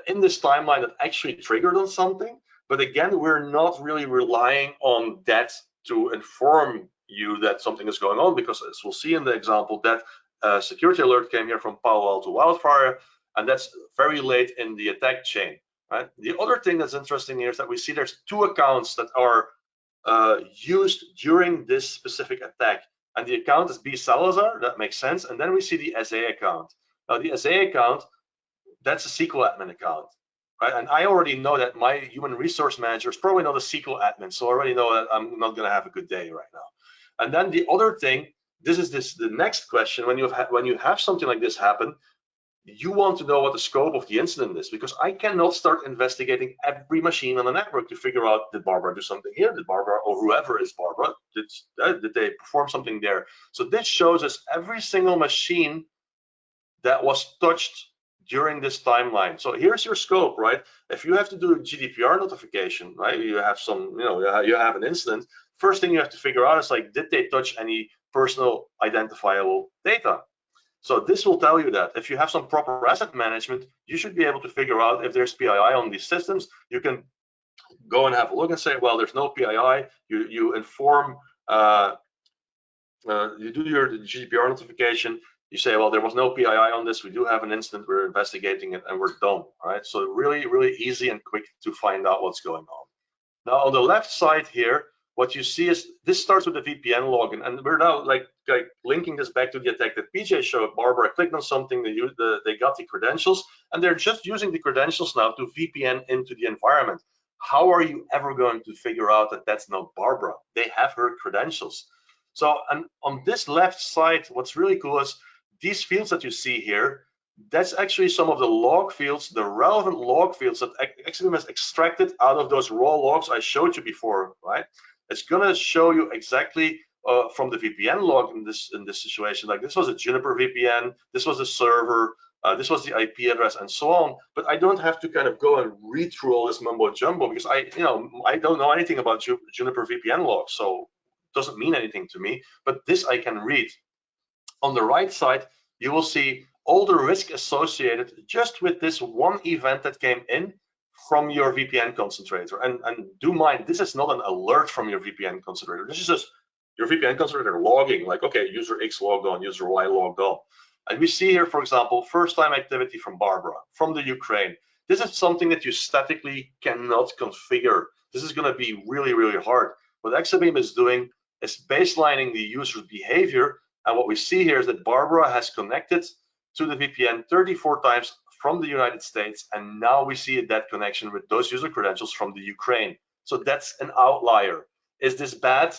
in this timeline that actually triggered on something. But again, we're not really relying on that to inform you that something is going on, because as we'll see in the example, that security alert came here from Palo Alto Wildfire, and that's very late in the attack chain. Right? The other thing that's interesting here is that we see there's two accounts that are used during this specific attack, and the account is B. Salazar. That makes sense. And then we see the SA account. Now the SA account, that's a SQL admin account, right? And I already know that my human resource manager is probably not a SQL admin, so I already know that I'm not going to have a good day right now. And then the other thing, the next question, when you have something like this happen, you want to know what the scope of the incident is, because I cannot start investigating every machine on the network to figure out, did Barbara do something here? Did Barbara, or whoever is Barbara, did they perform something there? So this shows us every single machine that was touched during this timeline. So here's your scope, right? If you have to do a GDPR notification, right? You have some, you have an incident. First thing you have to figure out is, like, did they touch any personal identifiable data? So this will tell you that if you have some proper asset management, you should be able to figure out if there's PII on these systems. You can go and have a look and say, well, there's no PII. You inform, you do your GDPR notification. You say, well, there was no PII on this. We do have an incident. We're investigating it, and we're done. All right. So really, really easy and quick to find out what's going on. Now on the left side here, what you see is this starts with the VPN login, and we're now like linking this back to the attack that PJ showed. Barbara clicked on something, they got the credentials, and they're just using the credentials now to VPN into the environment. How are you ever going to figure out that that's not Barbara? They have her credentials. So, and on this left side, what's really cool is these fields that you see here, that's actually some of the log fields, the relevant log fields that Exabeam has extracted out of those raw logs I showed you before, right? It's gonna show you exactly from the VPN log in this situation. Like, this was a Juniper VPN, this was a server, this was the IP address, and so on. But I don't have to kind of go and read through all this mumbo jumbo, because I don't know anything about Juniper VPN logs, so it doesn't mean anything to me. But this I can read. On the right side, you will see all the risk associated just with this one event that came in from your VPN concentrator. And do mind, this is not an alert from your VPN concentrator. This is just your VPN concentrator logging, like, okay, user X logged on, user Y logged on. And we see here, for example, first time activity from Barbara, from the Ukraine. This is something that you statically cannot configure. This is going to be really, really hard. What Exabeam is doing is baselining the user's behavior. And what we see here is that Barbara has connected to the VPN 34 times from the United States, and now we see a dead connection with those user credentials from the Ukraine. So that's an outlier. Is this bad?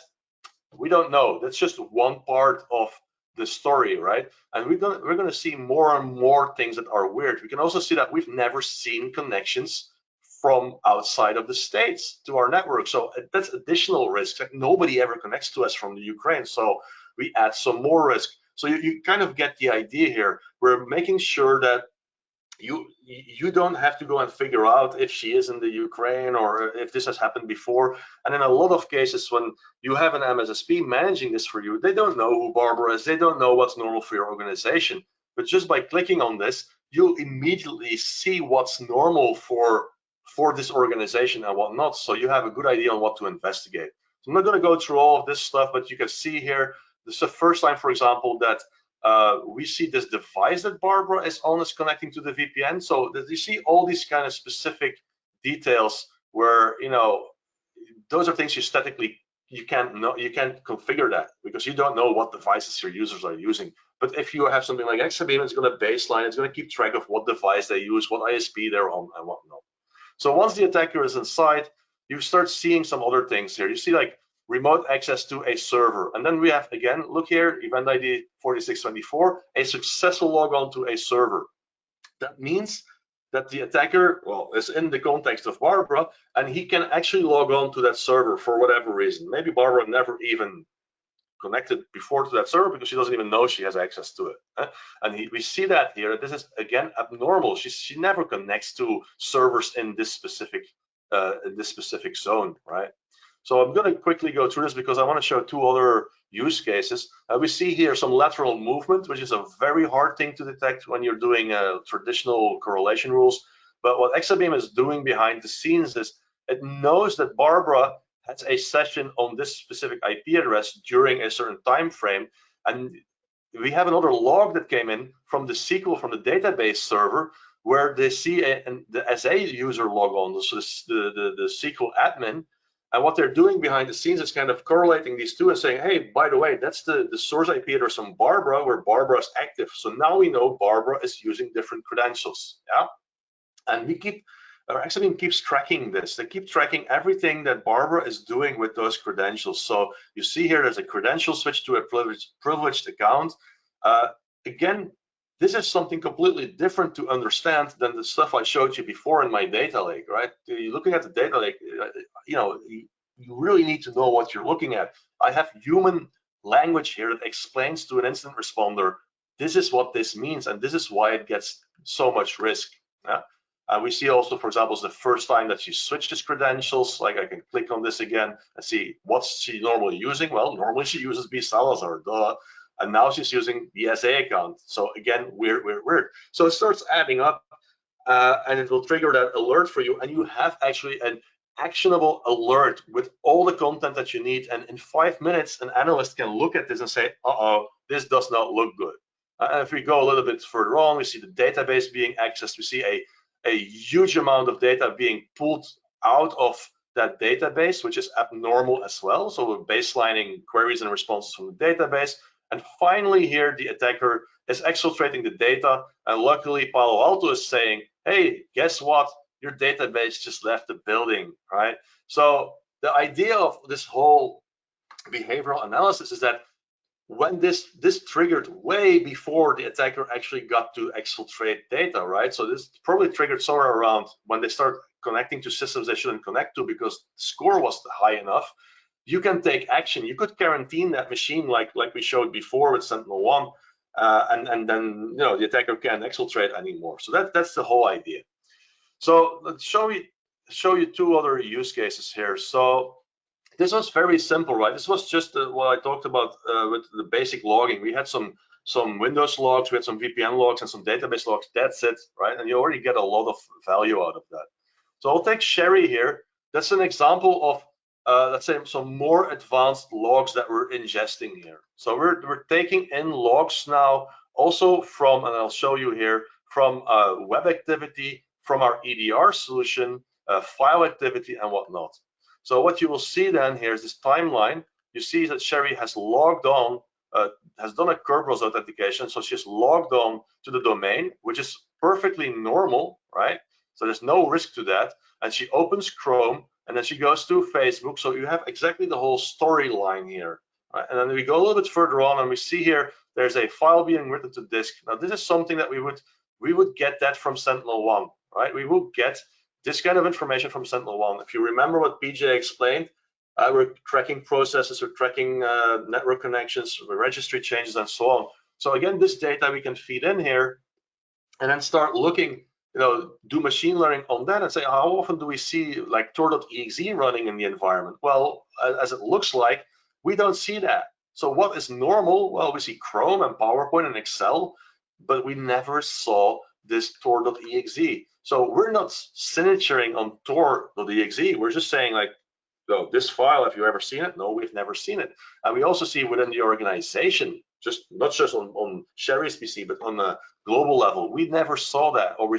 We don't know. That's just one part of the story, right? And we're going to see more and more things that are weird. We can also see that we've never seen connections from outside of the States to our network. So that's additional risk. Like nobody ever connects to us from the Ukraine. So we add some more risk. So you kind of get the idea here. We're making sure that you don't have to go and figure out if she is in the Ukraine or if this has happened before. And in a lot of cases, when you have an MSSP managing this for you, they don't know who Barbara is. They don't know what's normal for your organization. But just by clicking on this, you'll immediately see what's normal for this organization and whatnot. So you have a good idea on what to investigate. So I'm not going to go through all of this stuff, but you can see here, this is the first time, for example, that we see this device that Barbara is on is connecting to the VPN. So you see all these kind of specific details where, you know, those are things you can't configure that because you don't know what devices your users are using. But if you have something like Exabeam, it's going to baseline, it's going to keep track of what device they use, what ISP they're on, and whatnot. So once the attacker is inside, you start seeing some other things here. You see like remote access to a server. And then we have, again, look here, event ID 4624, a successful logon to a server. That means that the attacker, well, is in the context of Barbara, and he can actually log on to that server for whatever reason. Maybe Barbara never even connected before to that server because she doesn't even know she has access to it. And we see that here. This is, again, abnormal. She never connects to servers in this specific zone, right? So I'm going to quickly go through this because I want to show two other use cases. We see here some lateral movement, which is a very hard thing to detect when you're doing traditional correlation rules. But what Exabeam is doing behind the scenes is it knows that Barbara has a session on this specific IP address during a certain time frame. And we have another log that came in from the SQL, from the database server, where they see the SA user log on, so the SQL admin. And what they're doing behind the scenes is kind of correlating these two and saying, hey, by the way, that's the source IP address on Barbara, where Barbara is active. So now we know Barbara is using different credentials. Yeah. And Exabeam keeps tracking this. They keep tracking everything that Barbara is doing with those credentials. So you see here there's a credential switch to a privileged account. Again, this is something completely different to understand than the stuff I showed you before in my data lake, right? You're looking at the data lake, you know, you really need to know what you're looking at. I have human language here that explains to an incident responder, this is what this means, and this is why it gets so much risk. Yeah? We see also, for example, it's the first time that she switches credentials. Like I can click on this again and see what's she normally using. Well, normally she uses B. Salazar, duh. And now she's using the SA account. So again, weird. So it starts adding up and it will trigger that alert for you. And you have actually an actionable alert with all the content that you need. And in 5 minutes, an analyst can look at this and say, uh-oh, this does not look good. And if we go a little bit further on, we see the database being accessed. We see a huge amount of data being pulled out of that database, which is abnormal as well. So we're baselining queries and responses from the database. And finally here, the attacker is exfiltrating the data. And luckily, Palo Alto is saying, hey, guess what? Your database just left the building, right? So the idea of this whole behavioral analysis is that when this triggered way before the attacker actually got to exfiltrate data, right? So this probably triggered somewhere around when they start connecting to systems they shouldn't connect to because the score was high enough. You can take action. You could quarantine that machine like we showed before with SentinelOne, and then the attacker can't exfiltrate anymore. So that's the whole idea. So let's show you two other use cases here. So this was very simple, right? This was just what I talked about with the basic logging. We had some Windows logs, we had some VPN logs and some database logs. That's it, right? And you already get a lot of value out of that. So I'll take Sherry here. That's an example of let's say some more advanced logs that we're ingesting here. So we're taking in logs now also from, and I'll show you here, from web activity, from our EDR solution, file activity and whatnot. So what you will see then here is this timeline. You see that Sherry has logged on has done a Kerberos authentication, so she's logged on to the domain, which is perfectly normal, right? So there's no risk to that. And she opens Chrome, and then she goes to Facebook. So you have exactly the whole storyline here. Right? And then we go a little bit further on, and we see here there's a file being written to disk. Now this is something that we would get that from SentinelOne, right? We will get this kind of information from SentinelOne. If you remember what PJ explained, we're tracking processes, we're tracking network connections, registry changes, and so on. So again, this data we can feed in here, and then start looking, do machine learning on that and say, how often do we see like Tor.exe running in the environment? Well, as it looks like, we don't see that. So what is normal? Well, we see Chrome and PowerPoint and Excel, but we never saw this Tor.exe. So we're not signaturing on Tor.exe. We're just saying like, so this file, have you ever seen it? No, we've never seen it. And we also see within the organization, not just on Sherry's PC, but on a global level, we never saw that, or we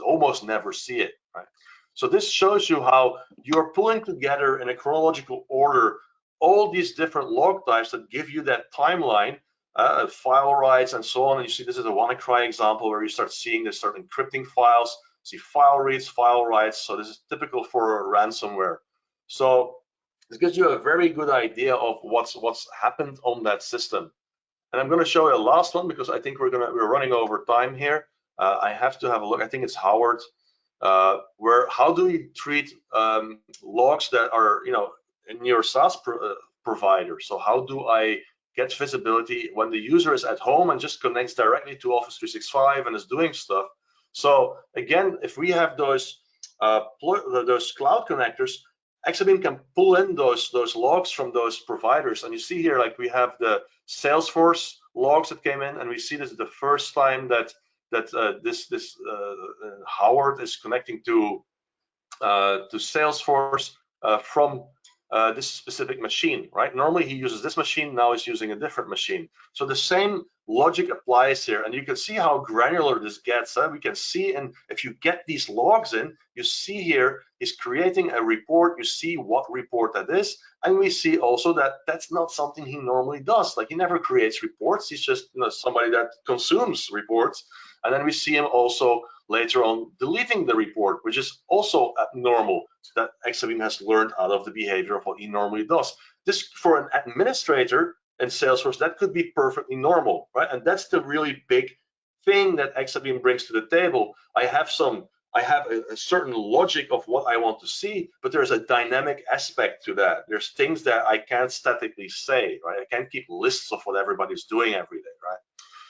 almost never see it, right? So this shows you how you're pulling together in a chronological order all these different log types that give you that timeline, file writes and so on. And you see this is a WannaCry example where you start seeing this start encrypting files, see file reads, file writes. So this is typical for ransomware. So this gives you a very good idea of what's happened on that system. And I'm going to show you a last one because I think we're running over time here. I have to have a look. I think it's Howard. How do we treat logs that are in your SaaS provider? So how do I get visibility when the user is at home and just connects directly to Office 365 and is doing stuff? So again, if we have those cloud connectors, Exabeam can pull in those logs from those providers, and you see here like we have the Salesforce logs that came in, and we see this is the first time that Howard is connecting to Salesforce from this specific machine, right? Normally he uses this machine, now he's using a different machine. So the same logic applies here, and you can see how granular this gets. We can see, and if you get these logs in, you see here he's creating a report. You see what report that is, and we see also that that's not something he normally does. Like he never creates reports. He's just somebody that consumes reports. And then we see him also later on deleting the report, which is also abnormal, that Exabeam has learned out of the behavior of what he normally does. This, for an administrator in Salesforce, that could be perfectly normal, right? And that's the really big thing that Exabeam brings to the table. I have a certain logic of what I want to see, but there's a dynamic aspect to that. There's things that I can't statically say, right? I can't keep lists of what everybody's doing every day, right?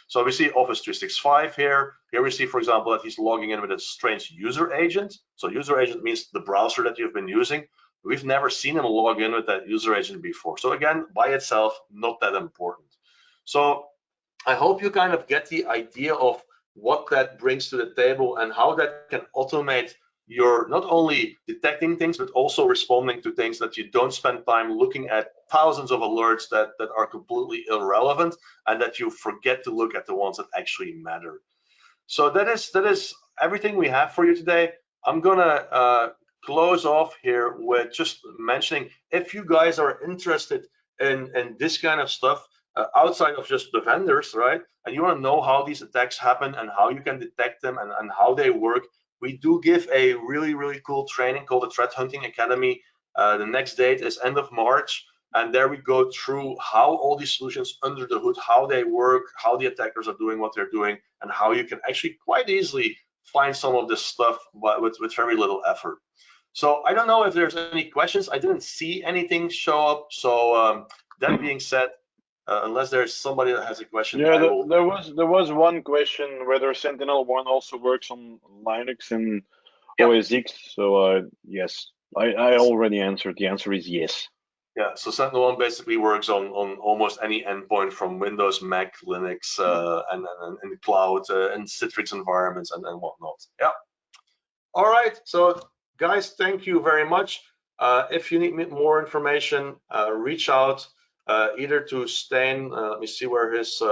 So we see Office 365 here. Here we see, for example, that he's logging in with a strange user agent. So user agent means the browser that you've been using. We've never seen him log in with that user agent before. So again, by itself, not that important. So I hope you kind of get the idea of what that brings to the table and how that can automate your not only detecting things, but also responding to things that you don't spend time looking at thousands of alerts that are completely irrelevant, and that you forget to look at the ones that actually matter. So that is everything we have for you today. I'm gonna close off here with just mentioning, if you guys are interested in this kind of stuff, outside of just the vendors, right? And you want to know how these attacks happen and how you can detect them and how they work, we do give a really, really cool training called the Threat Hunting Academy. The next date is end of March. And there we go through how all these solutions under the hood, how they work, how the attackers are doing what they're doing, and how you can actually quite easily find some of this stuff with very little effort. So I don't know if there's any questions. I didn't see anything show up. So that being said, unless there's somebody that has a question. Yeah, there was one question whether SentinelOne also works on Linux and OS X. So yes, I already answered. The answer is yes. Yeah, so SentinelOne basically works on almost any endpoint from Windows, Mac, Linux, and in the cloud, and Citrix environments and whatnot. Yeah. All right, so guys, thank you very much. If you need more information, reach out either to Stan. Let me see where his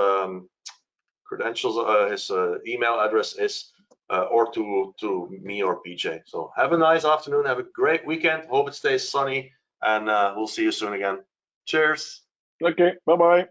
credentials, his email address is, or to me or PJ. So have a nice afternoon. Have a great weekend. Hope it stays sunny, and we'll see you soon again. Cheers. Okay, bye-bye.